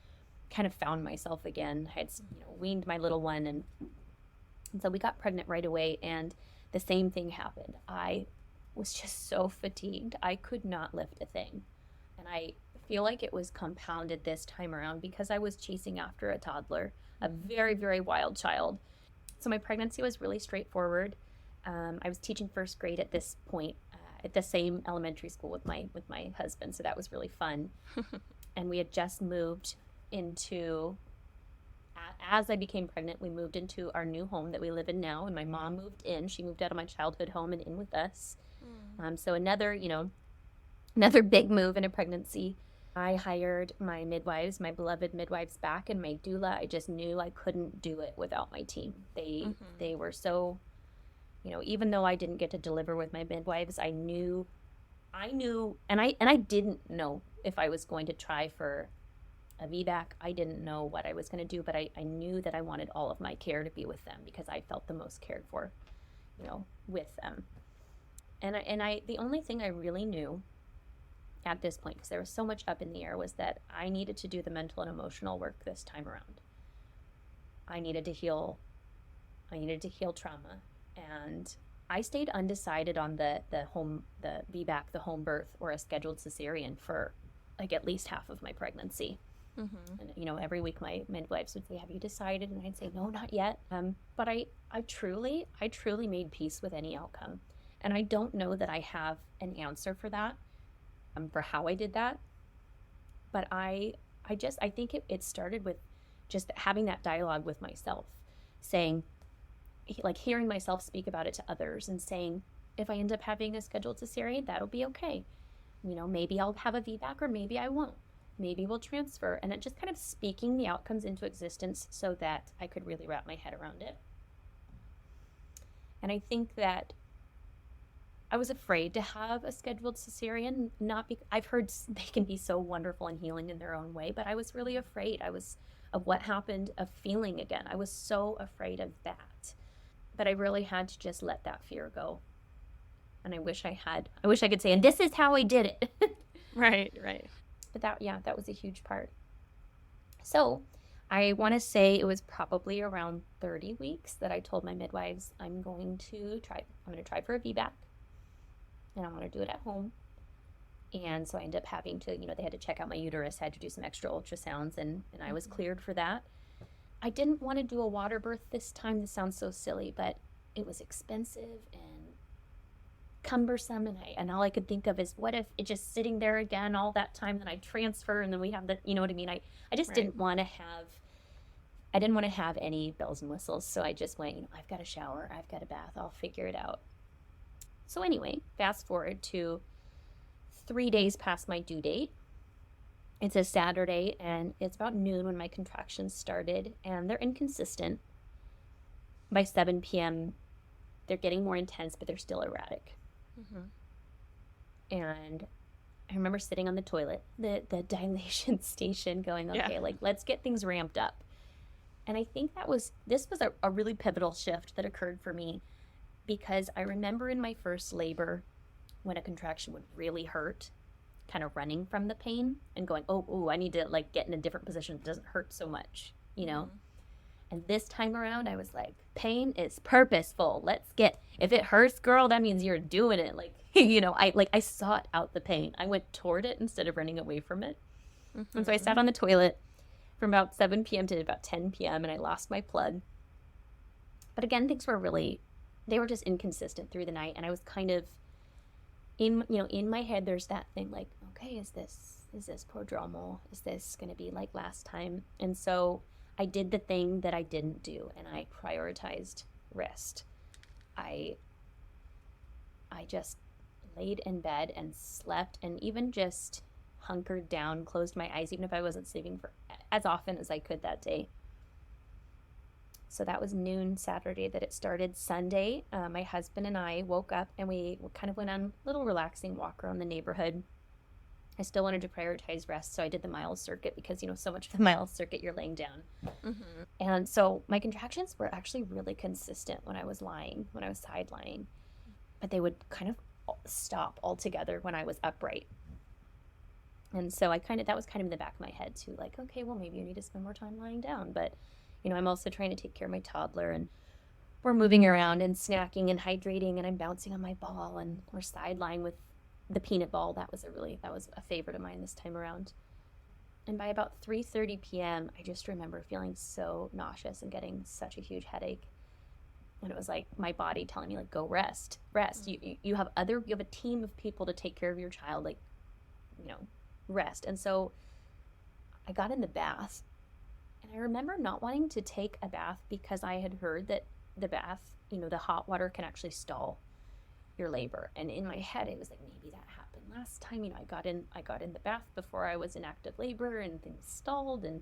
kind of found myself again. I had, you know, weaned my little one, and so we got pregnant right away, and the same thing happened. I was just so fatigued. I could not lift a thing. And I feel like it was compounded this time around because I was chasing after a toddler, a very, very wild child. So my pregnancy was really straightforward. I was teaching first grade at this point at the same elementary school with my husband, so that was really fun. And we had just moved into, as I became pregnant, we moved into our new home that we live in now, and my mom moved in. She moved out of my childhood home and in with us. So another big move in a pregnancy. I hired my midwives, my beloved midwives back, and my doula. I just knew I couldn't do it without my team. They were so, even though I didn't get to deliver with my midwives, I knew, and I didn't know if I was going to try for a VBAC. I didn't know what I was going to do, but I knew that I wanted all of my care to be with them because I felt the most cared for, with them. And the only thing I really knew at this point, because there was so much up in the air, was that I needed to do the mental and emotional work this time around. I needed to heal trauma. And I stayed undecided on the VBAC, the home birth, or a scheduled cesarean for like at least half of my pregnancy. And every week my midwives would say, "Have you decided?" And I'd say, "No, not yet." But I truly made peace with any outcome. And I don't know that I have an answer for that, for how I did that. But I think it started with just having that dialogue with myself, saying, like, hearing myself speak about it to others and saying, if I end up having a scheduled cesarean, that'll be okay. Maybe I'll have a VBAC or maybe I won't. Maybe we'll transfer. And it just kind of speaking the outcomes into existence so that I could really wrap my head around it. And I think that I was afraid to have a scheduled cesarean, I've heard they can be so wonderful and healing in their own way, but I was really afraid. Of what happened, of feeling again. I was so afraid of that. But I really had to just let that fear go. And I wish I could say, and this is how I did it. Right. But that was a huge part. So I want to say it was probably around 30 weeks that I told my midwives, I'm going to try for a VBAC. And I want to do it at home. And so I ended up having to, they had to check out my uterus, had to do some extra ultrasounds, and I was cleared for that. I didn't want to do a water birth this time. This sounds so silly, but it was expensive and cumbersome. And all I could think of is, what if it's just sitting there again all that time, then I transfer, and then we have the, you know what I mean? I just didn't want to have any bells and whistles. So I just went, I've got a shower, I've got a bath, I'll figure it out. So anyway, fast forward to 3 days past my due date. It's a Saturday, and it's about noon when my contractions started, and they're inconsistent. By 7 p.m., they're getting more intense, but they're still erratic. And I remember sitting on the toilet, the dilation station, going, okay, let's get things ramped up. And I think this was a really pivotal shift that occurred for me, because I remember in my first labor, when a contraction would really hurt, kind of running from the pain and going, oh, I need to get in a different position that doesn't hurt so much, And this time around, I was like, pain is purposeful. If it hurts, girl, that means you're doing it. I sought out the pain. I went toward it instead of running away from it. And so I sat on the toilet from about 7 p.m. to about 10 p.m. and I lost my plug. But again, things were they were just inconsistent through the night. And I was kind of, in my head, there's that thing okay, is this prodromal? Is this going to be like last time? And so I did the thing that I didn't do, and I prioritized rest. I just laid in bed and slept, and even just hunkered down, closed my eyes, even if I wasn't sleeping for as often as I could that day. So that was noon Saturday that it started. Sunday, my husband and I woke up and we kind of went on a little relaxing walk around the neighborhood. I still wanted to prioritize rest, so I did the mile circuit because, so much of the mile circuit you're laying down. And so my contractions were actually really consistent when I was side lying. But they would kind of stop altogether when I was upright. And so that was kind of in the back of my head too, okay, well, maybe you need to spend more time lying down. But I'm also trying to take care of my toddler, and we're moving around and snacking and hydrating, and I'm bouncing on my ball, and we're side lying with the peanut ball. That was a favorite of mine this time around. And by about 3:30 p.m., I just remember feeling so nauseous and getting such a huge headache. And it was like my body telling me, go rest. You have a team of people to take care of your child, rest. And so I got in the bath. And I remember not wanting to take a bath because I had heard that the bath, the hot water can actually stall your labor. And in my head, it was maybe that happened. last time, I got in the bath before I was in active labor and things stalled. And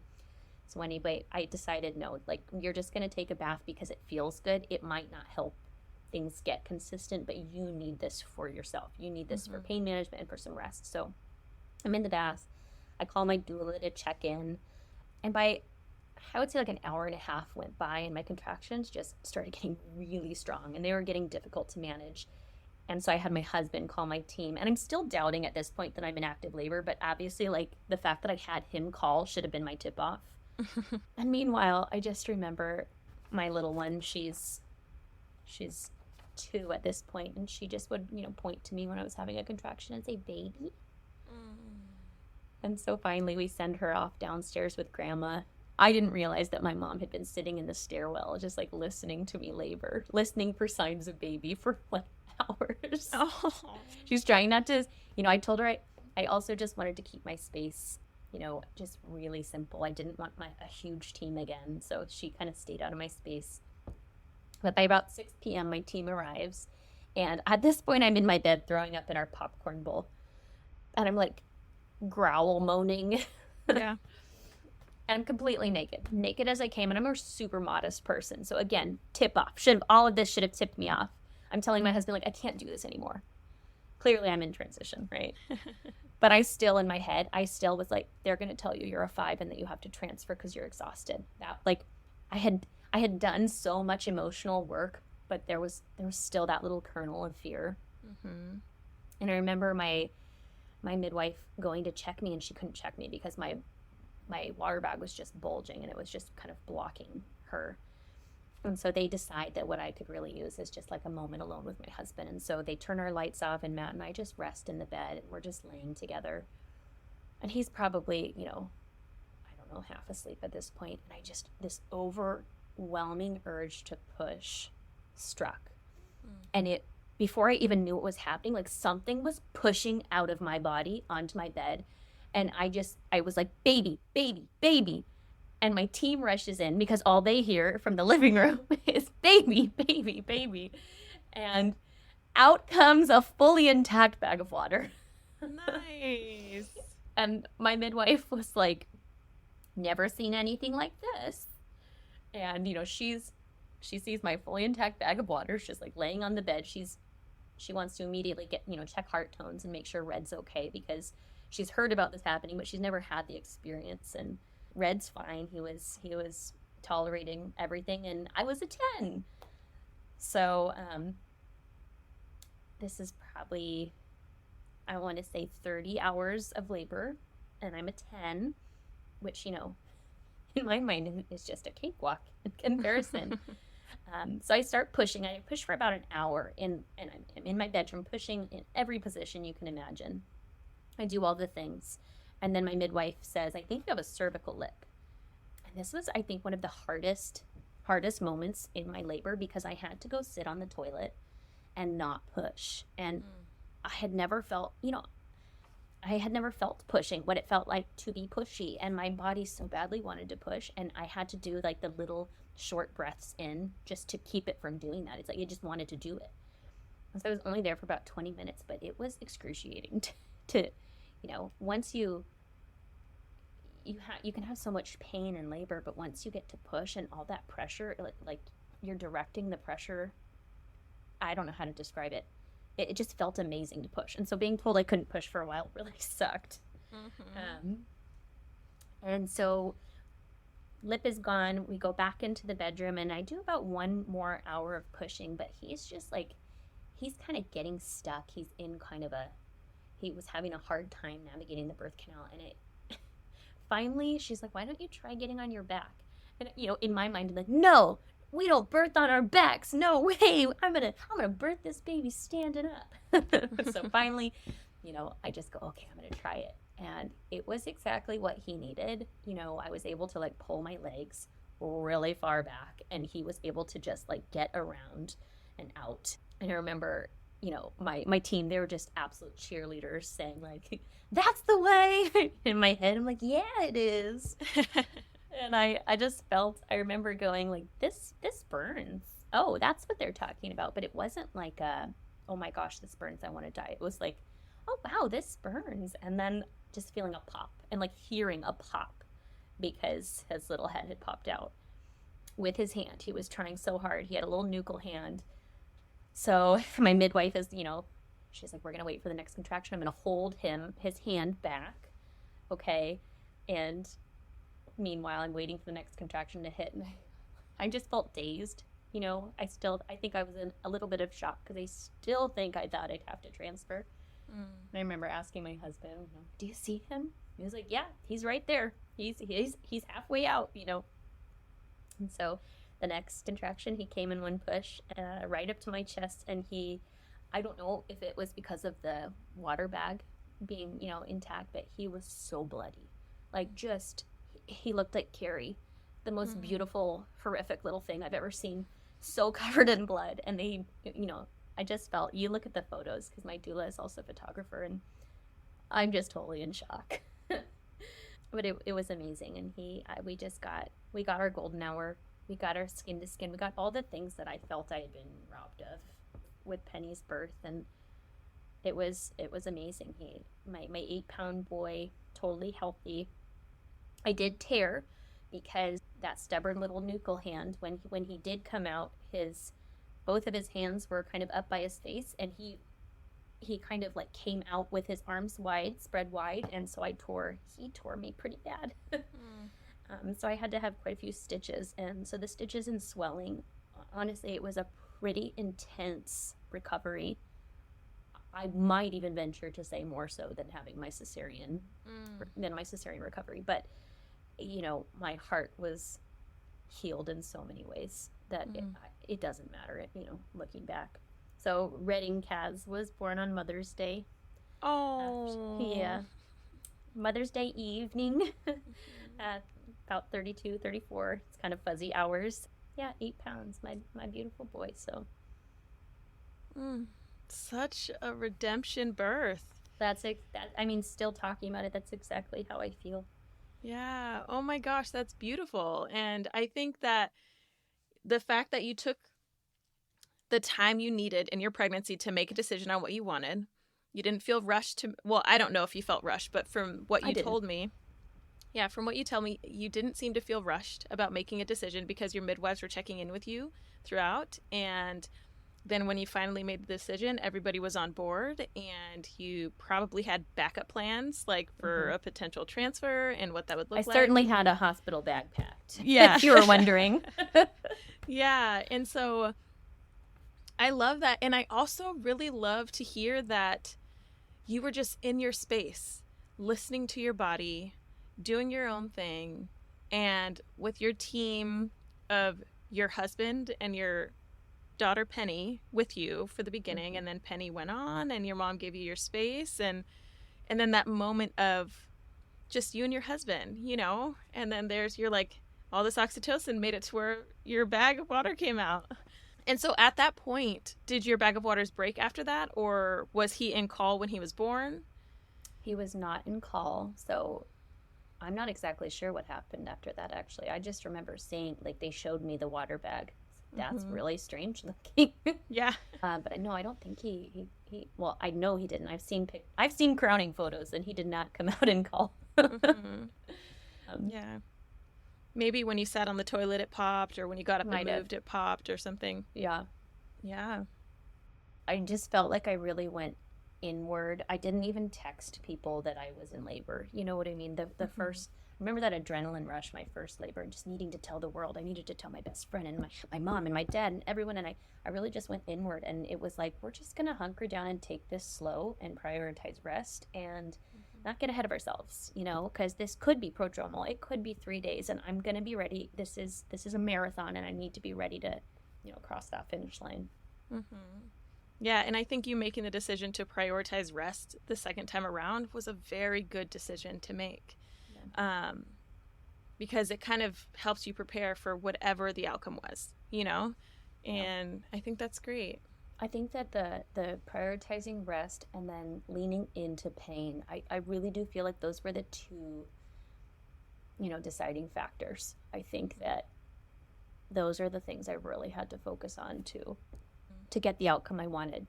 so anyway, I decided, no, like, you're just going to take a bath because it feels good. It might not help things get consistent, but you need this for yourself. You need this for pain management and for some rest. So I'm in the bath. I call my doula to check in. And I would say like an hour and a half went by, and my contractions just started getting really strong, and they were getting difficult to manage. And so I had my husband call my team, and I'm still doubting at this point that I'm in active labor, but obviously, like, the fact that I had him call should have been my tip off. And meanwhile, I just remember my little one, she's 2 at this point, and she just would, point to me when I was having a contraction and say, "Baby." And so finally we send her off downstairs with grandma. I didn't realize that my mom had been sitting in the stairwell just like listening to me labor, listening for signs of baby for like hours. Oh. She's trying not to, I told her I also just wanted to keep my space, just really simple. I didn't want a huge team again. So she kind of stayed out of my space. But by about 6 p.m., my team arrives. And at this point, I'm in my bed throwing up in our popcorn bowl. And I'm like growl moaning. Yeah. And I'm completely naked as I came. And I'm a super modest person. So again, tip off. All of this should have tipped me off. I'm telling my husband, like, I can't do this anymore. Clearly, I'm in transition, right? But I still, in my head, was like, they're going to tell you you're a 5 and that you have to transfer because you're exhausted. That, like, I had done so much emotional work, but there was still that little kernel of fear. And I remember my midwife going to check me, and she couldn't check me because my water bag was just bulging, and it was just kind of blocking her. And so they decide that what I could really use is just like a moment alone with my husband. And so they turn our lights off, and Matt and I just rest in the bed, and we're just laying together. And he's probably, I don't know, half asleep at this point. And this overwhelming urge to push struck. And before I even knew what was happening, like, something was pushing out of my body onto my bed. And I was like, "Baby, baby, baby." And my team rushes in because all they hear from the living room is "baby, baby, baby." And out comes a fully intact bag of water. Nice. And my midwife was like, "Never seen anything like this." And, she sees my fully intact bag of water. She's like laying on the bed. She wants to immediately get, check heart tones and make sure Red's okay, because she's heard about this happening, but she's never had the experience. And Red's fine. He was tolerating everything, and I was a 10. So this is probably, I want to say 30 hours of labor, and I'm a 10, which, in my mind is just a cakewalk in comparison. So I start pushing. I push for about an hour, and I'm in my bedroom pushing in every position you can imagine. I do all the things. And then my midwife says, "I think you have a cervical lip." And this was, I think, one of the hardest moments in my labor, because I had to go sit on the toilet and not push. And I had never felt, pushing, what it felt like to be pushy. And my body so badly wanted to push. And I had to do like the little short breaths in just to keep it from doing that. It's like it just wanted to do it. And so I was only there for about 20 minutes, but it was excruciating to once you can have so much pain in labor, but once you get to push and all that pressure, like you're directing the pressure, I don't know how to describe it. It just felt amazing to push. And so being told I couldn't push for a while really sucked. And so lip is gone. We go back into the bedroom, and I do about 1 more hour of pushing, but he's just like, he's kind of getting stuck. He's in he was having a hard time navigating the birth canal. And finally, she's like, "Why don't you try getting on your back?" And, in my mind, I'm like, "No, we don't birth on our backs. No way. I'm gonna birth this baby standing up." So finally, I just go, "Okay, I'm gonna try it." And it was exactly what he needed. I was able to like pull my legs really far back, and he was able to just like get around and out. And I remember, my team, they were just absolute cheerleaders saying like, "That's the way." In my head, I'm like, "Yeah, it is." And I remember going like, this burns. Oh, that's what they're talking about. But it wasn't like, "Oh my gosh, this burns, I want to die." It was like, oh, wow, this burns. And then just feeling a pop and like hearing a pop because his little head had popped out with his hand. He was trying so hard. He had a little nuchal hand. So my midwife is, she's like, we're going to wait for the next contraction. I'm going to hold his hand back. Okay. And meanwhile, I'm waiting for the next contraction to hit. And I just felt dazed. I think I was in a little bit of shock because I still think I thought I'd have to transfer. And I remember asking my husband, do you see him? He was like, yeah, he's right there. He's halfway out, And so the next contraction, he came in one push right up to my chest. And I don't know if it was because of the water bag being, intact, but he was so bloody. Like he looked like Carrie, the most beautiful, horrific little thing I've ever seen. So covered in blood. And they, I just felt, you look at the photos because my doula is also a photographer and I'm just totally in shock. But it was amazing. And we got our golden hour. We got our skin to skin. We got all the things that I felt I had been robbed of with Penny's birth. And it was amazing. My 8-pound boy, totally healthy. I did tear because that stubborn little nuchal hand, when he did come out, both of his hands were kind of up by his face, and he kind of like came out with his arms spread wide, and so he tore me pretty bad. So I had to have quite a few stitches, and so the stitches and swelling, honestly, it was a pretty intense recovery. I might even venture to say more so than having my cesarean recovery, but my heart was healed in so many ways that it doesn't matter, looking back. So Redding Kaz was born on Mother's Day. Oh. Yeah. Mother's Day evening at about 32, 34. It's kind of fuzzy hours. Yeah, 8 pounds, my beautiful boy, so. Such a redemption birth. Still talking about it, that's exactly how I feel. Yeah. Oh my gosh, that's beautiful. And I think that the fact that you took the time you needed in your pregnancy to make a decision on what you wanted, you didn't feel rushed well, I don't know if you felt rushed, but from what you told me, from what you tell me, you didn't seem to feel rushed about making a decision because your midwives were checking in with you throughout. And then when you finally made the decision, everybody was on board, and you probably had backup plans, like for a potential transfer and what that would look like. I certainly had a hospital bag packed. Yeah. If you were wondering. Yeah. And so I love that. And I also really love to hear that you were just in your space, listening to your body, doing your own thing, and with your team of your husband and your daughter Penny with you for the beginning, and then Penny went on and your mom gave you your space, and then that moment of just you and your husband, and then you're like, all this oxytocin made it to where your bag of water came out. And so at that point, did your bag of waters break after that, or was he in call when he was born? He was not in call, so I'm not exactly sure what happened after that, actually. I just remember seeing, like, they showed me the water bag. That's really strange looking. Yeah. But no, I don't think he well, I know he didn't. I've seen crowning photos, and he did not come out and call. Yeah. Maybe when you sat on the toilet it popped, or when you got up and moved it popped or something. Yeah. Yeah. I just felt like I really went inward. I didn't even text people that I was in labor. You know what I mean? The first, remember that adrenaline rush, my first labor, and just needing to tell the world. I needed to tell my best friend and my mom and my dad and everyone, and I really just went inward, and it was like, we're just gonna hunker down and take this slow and prioritize rest and not get ahead of ourselves, because this could be prodromal. It could be 3 days, and I'm gonna be ready. This is a marathon, and I need to be ready to cross that finish line. Yeah, and I think you making the decision to prioritize rest the second time around was a very good decision to make. Because it kind of helps you prepare for whatever the outcome was, and I think that's great. I think that the prioritizing rest and then leaning into pain, I really do feel like those were the two, deciding factors. I think that those are the things I really had to focus on to get the outcome I wanted,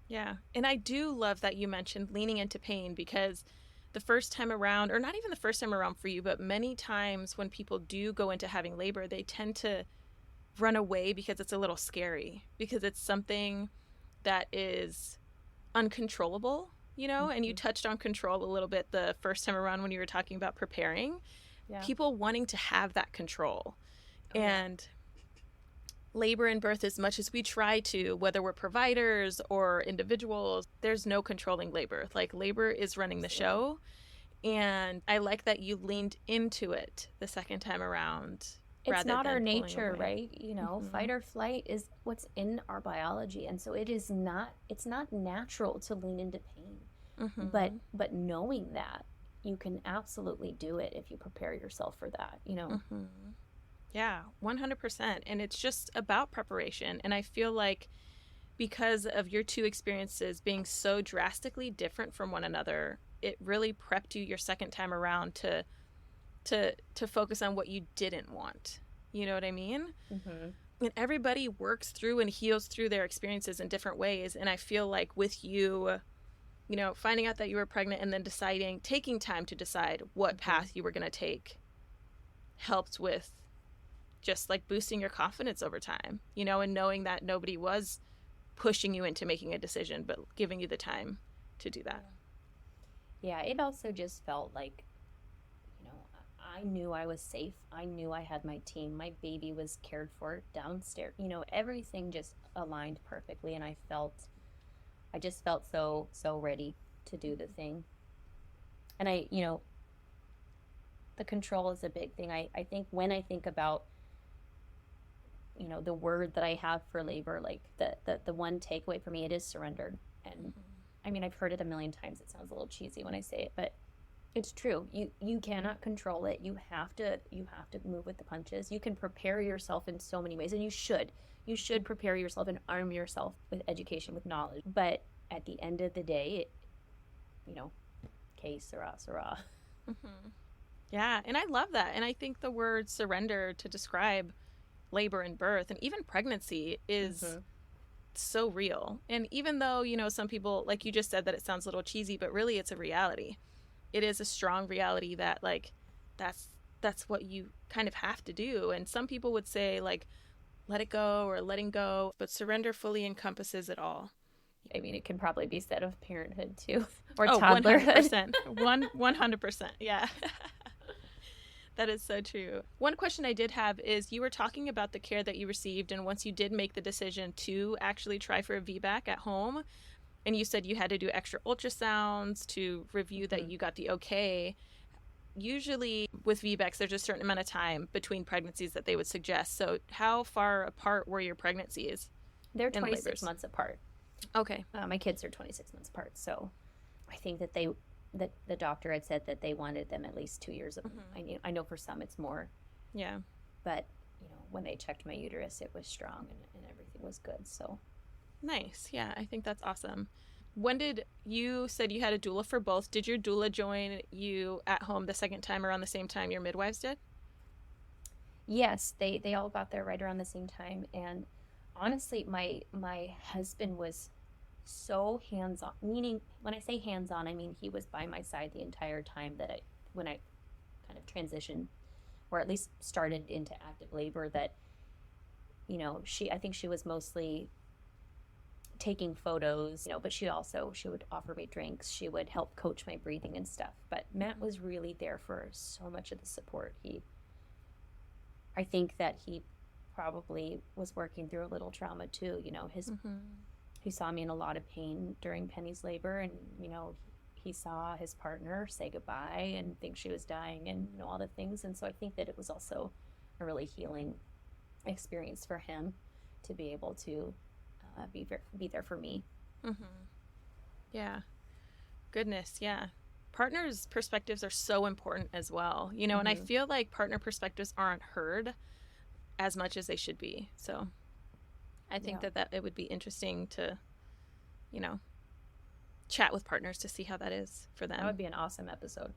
Yeah. And I do love that you mentioned leaning into pain, because the first time around, or not even the first time around for you, but many times when people do go into having labor, they tend to run away because it's a little scary, because it's something that is uncontrollable, and you touched on control a little bit the first time around when you were talking about preparing. Yeah. People wanting to have that control. Oh, and labor and birth, as much as we try to, whether we're providers or individuals, there's no controlling labor. Like, labor is running the show. And I like that you leaned into it the second time around. It's not our nature, right? Fight or flight is what's in our biology. And so it's not natural to lean into pain. But knowing that, you can absolutely do it if you prepare yourself for that, Yeah, 100%. And it's just about preparation. And I feel like because of your two experiences being so drastically different from one another, it really prepped you your second time around to focus on what you didn't want. You know what I mean? And everybody works through and heals through their experiences in different ways. And I feel like with you, finding out that you were pregnant and then taking time to decide what path you were going to take helped with just like boosting your confidence over time, and knowing that nobody was pushing you into making a decision, but giving you the time to do that. Yeah, it also just felt like, I knew I was safe. I knew I had my team. My baby was cared for downstairs. Everything just aligned perfectly, and I just felt so ready to do the thing. And the control is a big thing. I think when I think about, the word that I have for labor, like the one takeaway for me, it is surrendered. And I mean, I've heard it a million times. It sounds a little cheesy when I say it, but it's true. You cannot control it. You have to move with the punches. You can prepare yourself in so many ways, and you should prepare yourself and arm yourself with education, with knowledge. But at the end of the day, Kaz-Cesarean-VBAC-2. Yeah, and I love that. And I think the word surrender to describe labor and birth and even pregnancy is so real. And even though, some people, like you just said, that it sounds a little cheesy, but really it's a reality. It is a strong reality that, like, that's what you kind of have to do. And some people would say, like, let it go or letting go, but surrender fully encompasses it all. I mean, it can probably be said of parenthood too, or Oh, toddlerhood. 100%. 100%. Yeah. That is so true. One question I did have is, you were talking about the care that you received, and once you did make the decision to actually try for a VBAC at home, and you said you had to do extra ultrasounds to review that you got the okay. Usually with VBACs, there's a certain amount of time between pregnancies that they would suggest. So how far apart were your pregnancies? They're 26 months apart. Okay. My kids are 26 months apart. So I think that the doctor had said that they wanted them at least 2 years. I know for some it's more. Yeah. But, when they checked my uterus, it was strong and everything was good. So. Nice. Yeah, I think that's awesome. When did you said you had a doula for both? Did your doula join you at home the second time around the same time your midwives did? Yes, they all got there right around the same time. And honestly, my husband was so hands-on. Meaning, when I say hands-on, I mean he was by my side the entire time when I kind of transitioned, or at least started into active labor. That, I think she was mostly taking photos, but she would offer me drinks. She would help coach my breathing and stuff. But Matt was really there for so much of the support. I think that he probably was working through a little trauma too. He saw me in a lot of pain during Penny's labor, and he saw his partner say goodbye and think she was dying, and all the things. And so I think that it was also a really healing experience for him to be able to be there for me. Yeah. Goodness, yeah. Partners' perspectives are so important as well, and I feel like partner perspectives aren't heard as much as they should be. So I think that it would be interesting to, chat with partners to see how that is for them. That would be an awesome episode.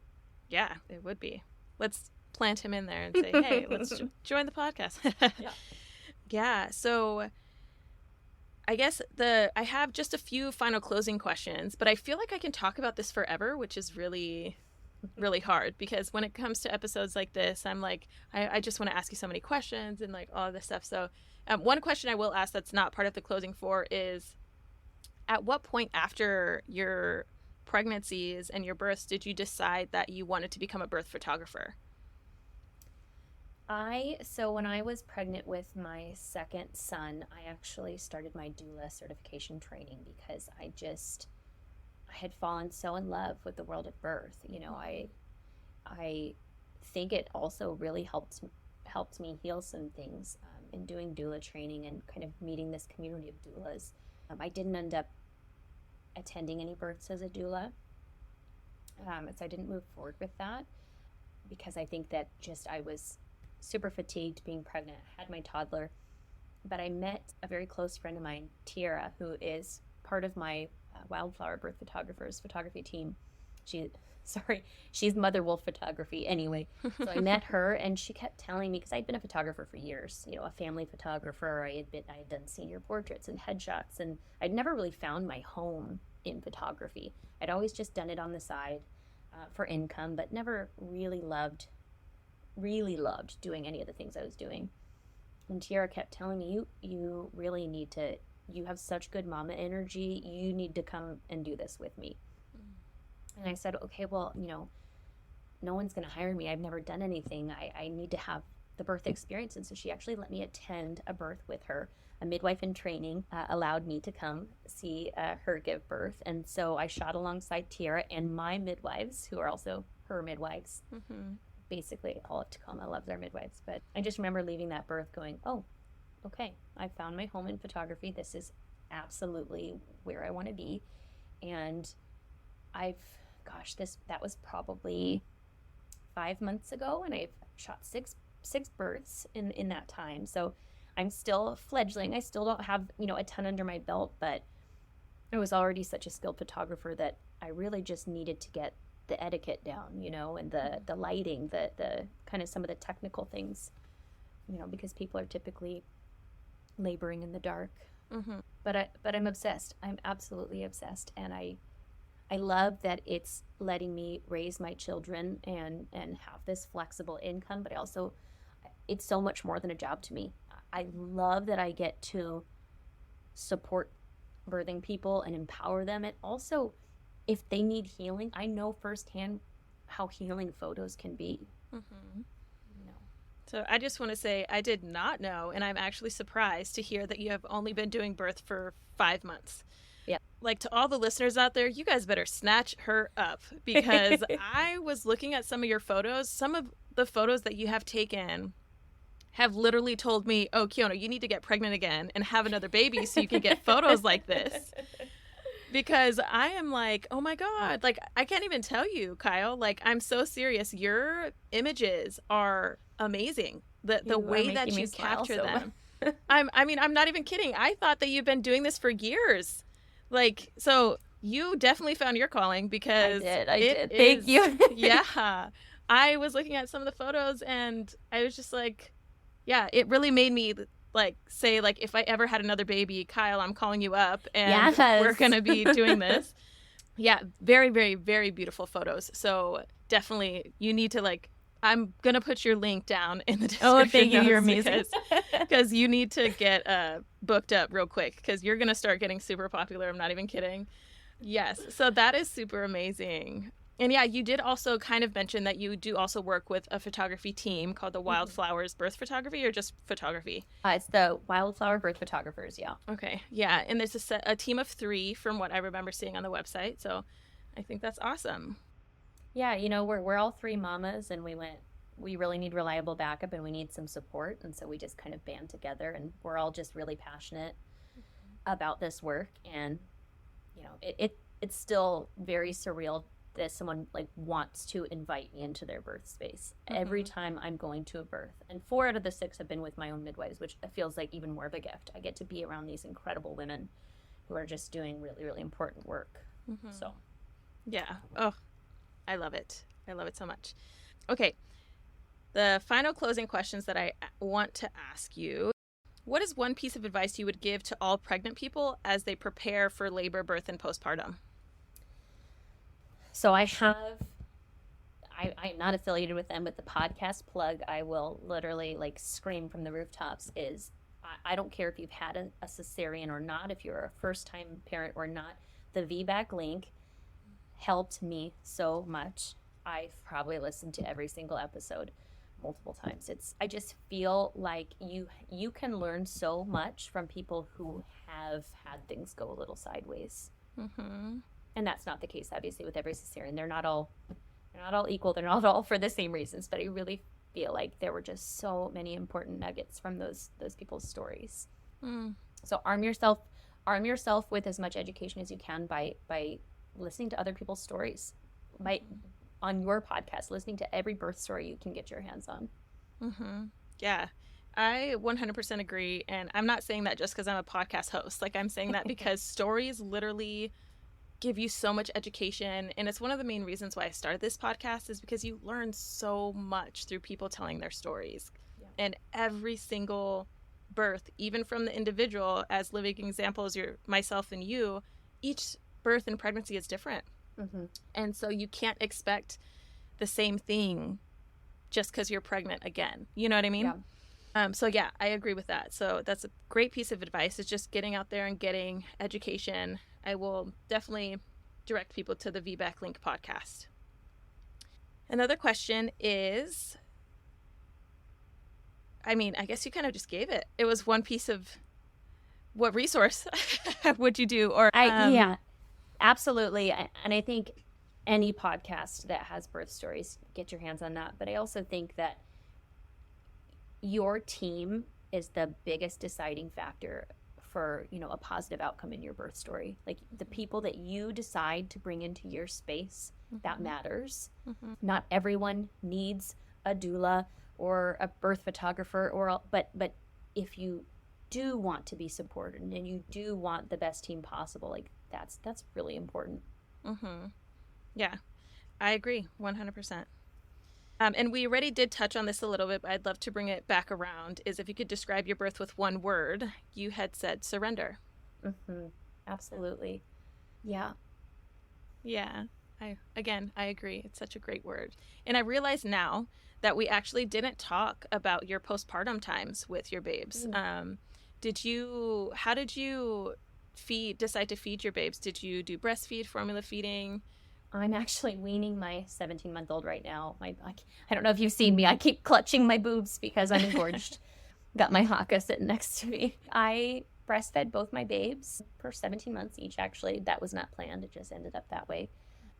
Yeah, it would be. Let's plant him in there and say, hey, let's join the podcast. Yeah. So I guess I have just a few final closing questions, but I feel like I can talk about this forever, which is really, really hard, because when it comes to episodes like this, I'm like, I just want to ask you so many questions and like all of this stuff. So one question I will ask that's not part of the closing four is, at what point after your pregnancies and your births did you decide that you wanted to become a birth photographer? So when I was pregnant with my second son, I actually started my doula certification training because I had fallen so in love with the world of birth. I think it also really helped me heal some things in doing doula training and kind of meeting this community of doulas. I didn't end up attending any births as a doula, so I didn't move forward with that because I think that I was super fatigued being pregnant. I had my toddler, but I met a very close friend of mine, Tiara, who is part of my Wildflower Birth Photographers photography team. She's Mother Wolf Photography anyway. So I met her, and she kept telling me, because I'd been a photographer for years, a family photographer. I had done senior portraits and headshots, and I'd never really found my home in photography. I'd always just done it on the side for income, but never really loved doing any of the things I was doing. And Tiara kept telling me, you really need to, you have such good mama energy, you need to come and do this with me. And I said, okay, well, no one's going to hire me. I've never done anything. I need to have the birth experience. And so she actually let me attend a birth with her. A midwife in training allowed me to come see her give birth. And so I shot alongside Tiara and my midwives, who are also her midwives. Mm-hmm. Basically, all of Tacoma loves our midwives. But I just remember leaving that birth going, oh, okay, I found my home in photography. This is absolutely where I want to be. And that was probably 5 months ago, and I've shot six births in that time. So I'm still fledgling. I still don't have, a ton under my belt, but I was already such a skilled photographer that I really just needed to get the etiquette down, and the lighting, the kind of some of the technical things, because people are typically laboring in the dark. Mm-hmm. But I'm obsessed. I'm absolutely obsessed. And I love that it's letting me raise my children and have this flexible income, but it's so much more than a job to me. I love that I get to support birthing people and empower them. And also, if they need healing, I know firsthand how healing photos can be. Mm-hmm. So I just want to say I did not know, and I'm actually surprised to hear that you have only been doing birth for 5 months. Yeah. Like, to all the listeners out there, you guys better snatch her up, because I was looking at some of your photos. Some of the photos that you have taken have literally told me, oh, Kiona, you need to get pregnant again and have another baby so you can get photos like this. Because I am like, oh my God, like, I can't even tell you, Kyle, like, I'm so serious. Your images are amazing. The way that you capture them. I'm not even kidding. I thought that you've been doing this for years. Like, so you definitely found your calling, because I did. Thank you. Yeah. I was looking at some of the photos and I was just like, yeah, it really made me like say, like, if I ever had another baby, Kyle, I'm calling you up and yes. We're going to be doing this. Yeah. Very, very, very beautiful photos. So definitely you need to, like, I'm going to put your link down in the description. Oh, thank you. You're amazing. Because you need to get booked up real quick, because you're going to start getting super popular. I'm not even kidding. Yes. So that is super amazing. And yeah, you did also kind of mention that you do also work with a photography team called the Wildflowers Birth Photography, or just photography? It's the Wildflower Birth Photographers, yeah. Okay. Yeah. And there's a team of 3 from what I remember seeing on the website. So I think that's awesome. Yeah, we're all 3 mamas, and we really need reliable backup, and we need some support. And so we just kind of band together, and we're all just really passionate about this work. And, it's still very surreal that someone like wants to invite me into their birth space. Mm-hmm. Every time I'm going to a birth, and 4 out of the 6 have been with my own midwives, which feels like even more of a gift. I get to be around these incredible women who are just doing really, really important work. Mm-hmm. So, yeah. Oh, I love it. I love it so much. Okay. The final closing questions that I want to ask you. What is one piece of advice you would give to all pregnant people as they prepare for labor, birth, and postpartum? So I'm not affiliated with them, but the podcast plug I will literally like scream from the rooftops is I don't care if you've had a cesarean or not, if you're a first time parent or not, the VBAC link helped me so much. I've probably listened to every single episode multiple times. I just feel like you can learn so much from people who have had things go a little sideways. Mm-hmm. And that's not the case, obviously, with every cesarean. They're not all equal. They're not all for the same reasons. But I really feel like there were just so many important nuggets from those people's stories. So arm yourself with as much education as you can by listening to other people's stories. On your podcast, listening to every birth story you can get your hands on. Mm-hmm. Yeah, I 100% agree. And I'm not saying that just because I'm a podcast host. Like, I'm saying that because stories literally give you so much education. And it's one of the main reasons why I started this podcast, is because you learn so much through people telling their stories. Yeah. And every single birth, even from the individual as living examples, myself and you, each birth and pregnancy is different. Mm-hmm. And so you can't expect the same thing just because you're pregnant again. You know what I mean? Yeah. So yeah, I agree with that. So that's a great piece of advice, is just getting out there and getting education. I will definitely direct people to the VBAC Link podcast. Another question is, I guess you kind of just gave it. It was one piece of what resource would you do? Or yeah, absolutely. And I think any podcast that has birth stories, get your hands on that. But I also think that your team is the biggest deciding factor for, a positive outcome in your birth story. Like, the people that you decide to bring into your space, mm-hmm. that matters. Mm-hmm. Not everyone needs a doula or a birth photographer, but if you do want to be supported and you do want the best team possible, like that's really important. Mm-hmm. Yeah, I agree 100%. And we already did touch on this a little bit, but I'd love to bring it back around, is if you could describe your birth with one word. You had said surrender. Mm-hmm. Absolutely. Yeah. Yeah. I agree. It's such a great word. And I realize now that we actually didn't talk about your postpartum times with your babes. Mm. How did you decide to feed your babes? Did you do breastfeed, formula feeding? I'm actually weaning my 17-month-old right now. I don't know if you've seen me. I keep clutching my boobs because I'm engorged. Got my haka sitting next to me. I breastfed both my babes for 17 months each, actually. That was not planned. It just ended up that way.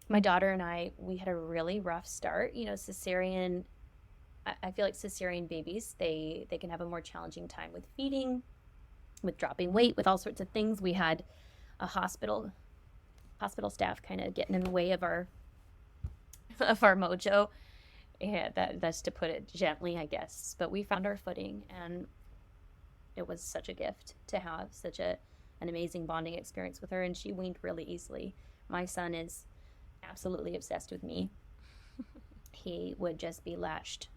My daughter and I, we had a really rough start. Cesarean, I feel like cesarean babies, they can have a more challenging time with feeding, with dropping weight, with all sorts of things. We had a hospital staff kind of getting in the way of our mojo. Yeah, that's to put it gently, I guess. But we found our footing, and it was such a gift to have such an amazing bonding experience with her, and she weaned really easily. My son is absolutely obsessed with me. He would just be latched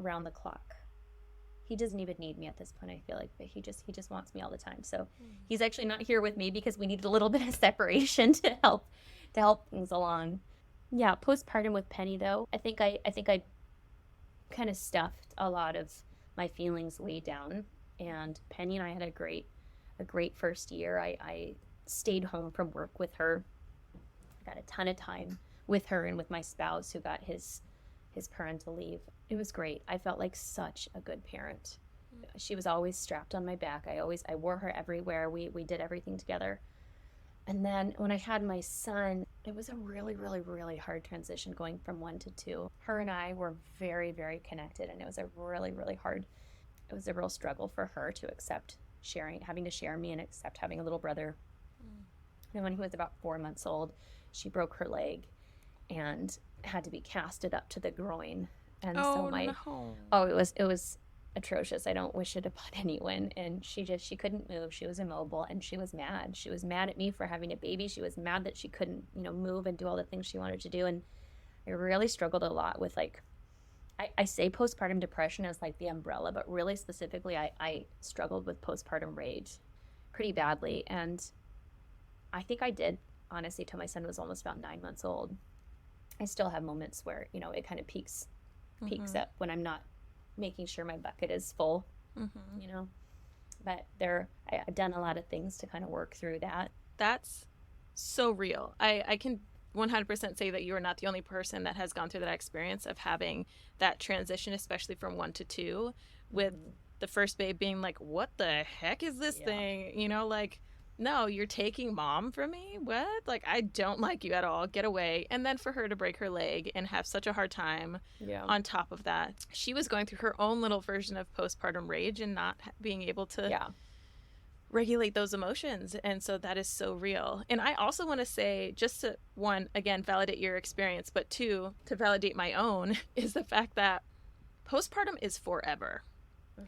around the clock. He doesn't even need me at this point, I feel like, but he just wants me all the time. So he's actually not here with me because we needed a little bit of separation to help things along. Yeah, postpartum with Penny though, I think I kind of stuffed a lot of my feelings way down, and Penny and I had a great first year. I stayed home from work with her. I got a ton of time with her and with my spouse, who got his parental leave. It was great. I felt like such a good parent. She was always strapped on my back. I wore her everywhere. We did everything together. And then when I had my son, it was a really, really, really hard transition going from 1 to 2. Her and I were very, very connected, and it was a really, really hard. It was a real struggle for her to accept having to share me and accept having a little brother. And when he was about 4 months old, she broke her leg and had to be casted up to the groin. And it was atrocious. I don't wish it upon anyone. And she couldn't move. She was immobile, and she was mad. She was mad at me for having a baby. She was mad that she couldn't, move and do all the things she wanted to do. And I really struggled a lot with I say postpartum depression as like the umbrella, but really specifically, I struggled with postpartum rage pretty badly. And I think I did, honestly, till my son was almost about 9 months old. I still have moments where, you know, it kind of peaks up when I'm not making sure my bucket is full, you know. But I've done a lot of things to kind of work through that. That's so real. I can 100% say that you are not the only person that has gone through that experience of having that transition, especially from 1 to 2, with the first babe being like, what the heck is this thing? You know, like, no, you're taking mom from me? What? Like, I don't like you at all. Get away. And then for her to break her leg and have such a hard time on top of that. She was going through her own little version of postpartum rage and not being able to regulate those emotions. And so that is so real. And I also want to say, just to, one, again, validate your experience, but two, to validate my own, is the fact that postpartum is forever.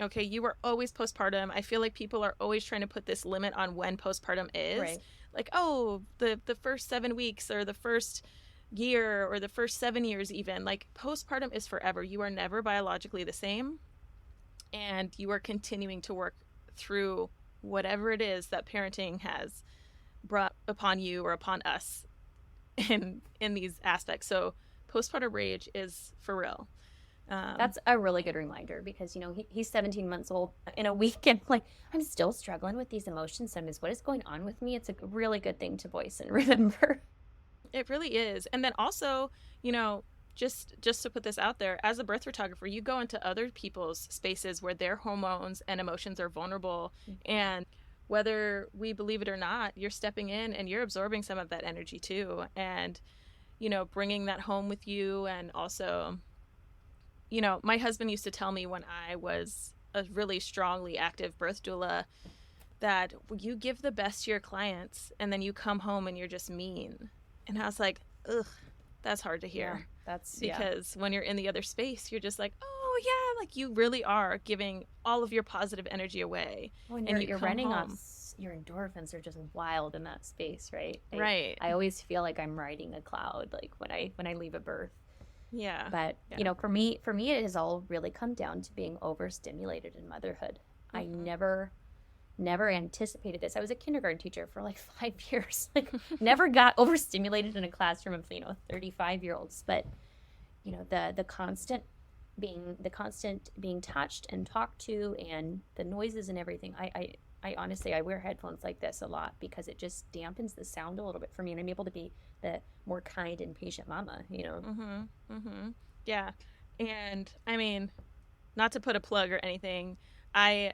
Okay, you are always postpartum. I feel like people are always trying to put this limit on when postpartum is. Right. Like, oh, the first 7 weeks or the first year or the first 7 years even. Like, postpartum is forever. You are never biologically the same. And you are continuing to work through whatever it is that parenting has brought upon you or upon us in these aspects. So postpartum rage is for real. That's a really good reminder because, you know, he's 17 months old in a week and like, I'm still struggling with these emotions. Sometimes what is going on with me? It's a really good thing to voice and remember. It really is. And then also, you know, just to put this out there, as a birth photographer, you go into other people's spaces where their hormones and emotions are vulnerable. And whether we believe it or not, you're stepping in and you're absorbing some of that energy too. And, you know, bringing that home with you. And also, you know, my husband used to tell me when I was a really strongly active birth doula that you give the best to your clients and then you come home and you're just mean. And I was like, ugh, that's hard to hear. Yeah, that's because when you're in the other space, you're just like, oh yeah, like you really are giving all of your positive energy away. When you're running off, your endorphins are just wild in that space, right? Right. I always feel like I'm riding a cloud, like when I leave a birth. Yeah. But, you know, for me, it has all really come down to being overstimulated in motherhood. I never anticipated this. I was a kindergarten teacher for like 5 years. Like, never got overstimulated in a classroom of, you know, 35-year-olds. But, you know, the constant being touched and talked to and the noises and everything. I honestly, I wear headphones like this a lot because it just dampens the sound a little bit for me, and I'm able to be the more kind and patient mama, you know? Yeah. And I mean, not to put a plug or anything, I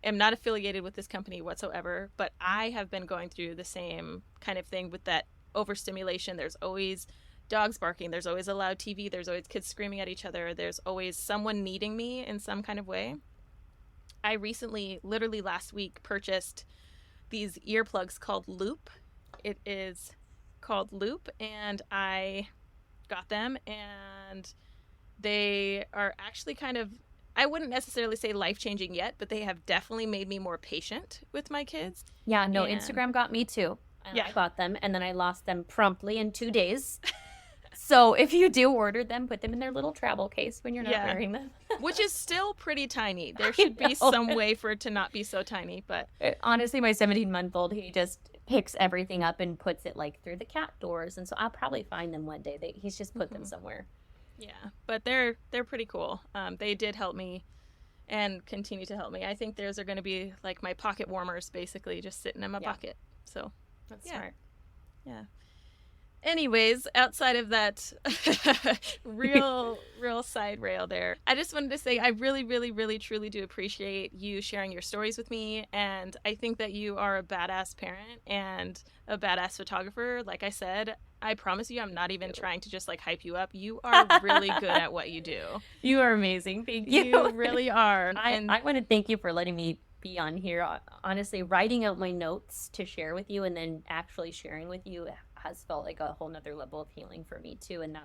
am not affiliated with this company whatsoever, but I have been going through the same kind of thing with that overstimulation. There's always dogs barking. There's always a loud TV. There's always kids screaming at each other. There's always someone needing me in some kind of way. I recently, literally last week, purchased these earplugs called Loop. It is called Loop, and I got them, and they are actually kind of, I wouldn't necessarily say life-changing yet, but they have definitely made me more patient with my kids. Yeah, no, Instagram got me too. I got them, and then I lost them promptly in 2 days. So if you do order them, put them in their little travel case when you're not wearing them. Which is still pretty tiny. There should be some way for it to not be so tiny, but honestly, my 17-month-old, he just picks everything up and puts it like through the cat doors, and so I'll probably find them one day. He's just put them somewhere. Yeah, but they're pretty cool. They did help me and continue to help me. I think theirs are going to be like my pocket warmers, basically, just sitting in my pocket. So that's smart. Yeah. Anyways, outside of that real side rail there, I just wanted to say I really, really, really, truly do appreciate you sharing your stories with me. And I think that you are a badass parent and a badass photographer. Like I said, I promise you, I'm not even trying to just like hype you up. You are really good at what you do. You are amazing. Thank you. You really are. I want to thank you for letting me be on here. Honestly, writing out my notes to share with you and then actually sharing with you has felt like a whole nother level of healing for me too, and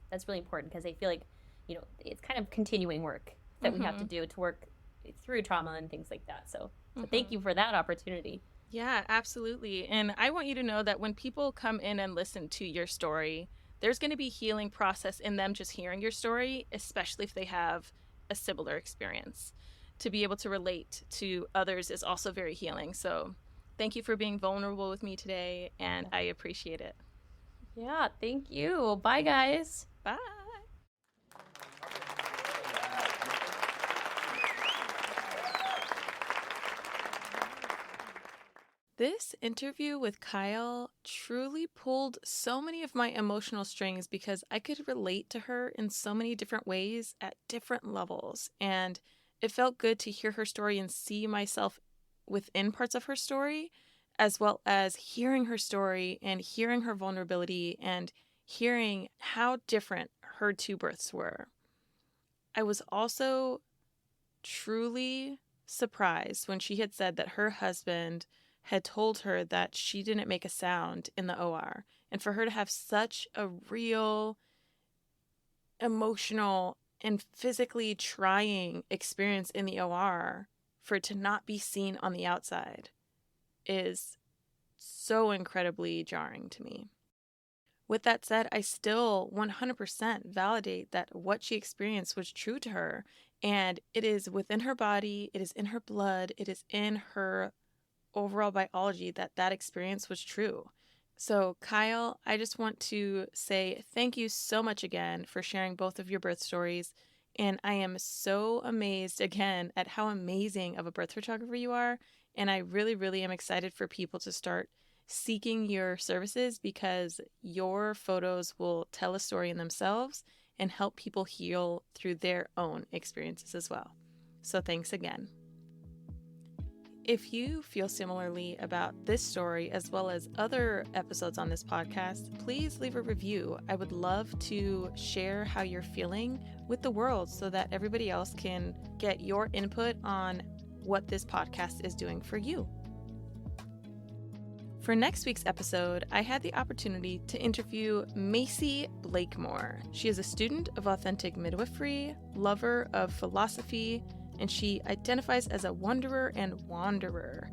that's really important because I feel like, you know, it's kind of continuing work that we have to do to work through trauma and things like that. So thank you for that opportunity. Yeah, absolutely. And I want you to know that when people come in and listen to your story, there's going to be healing process in them just hearing your story, especially if they have a similar experience. To be able to relate to others is also very healing. So thank you for being vulnerable with me today, and I appreciate it. Yeah, thank you. Bye, guys. Bye. This interview with Kyle truly pulled so many of my emotional strings because I could relate to her in so many different ways at different levels. And it felt good to hear her story and see myself within parts of her story, as well as hearing her story and hearing her vulnerability and hearing how different her two births were. I was also truly surprised when she had said that her husband had told her that she didn't make a sound in the OR. And for her to have such a real, emotional, and physically trying experience in the OR, for it to not be seen on the outside, is so incredibly jarring to me. With that said, I still 100% validate that what she experienced was true to her, and it is within her body, it is in her blood, it is in her overall biology that experience was true. So, Kyle, I just want to say thank you so much again for sharing both of your birth stories. And I am so amazed again at how amazing of a birth photographer you are. And I really, really am excited for people to start seeking your services because your photos will tell a story in themselves and help people heal through their own experiences as well. So thanks again. If you feel similarly about this story as well as other episodes on this podcast, please leave a review. I would love to share how you're feeling with the world so that everybody else can get your input on what this podcast is doing for you. For next week's episode, I had the opportunity to interview Macy Blakemore. She is a student of authentic midwifery, lover of philosophy, and she identifies as a wonderer and wanderer.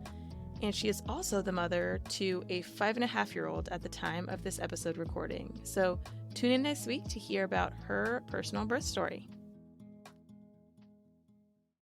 And she is also the mother to a 5.5-year-old at the time of this episode recording. So tune in next week to hear about her personal birth story.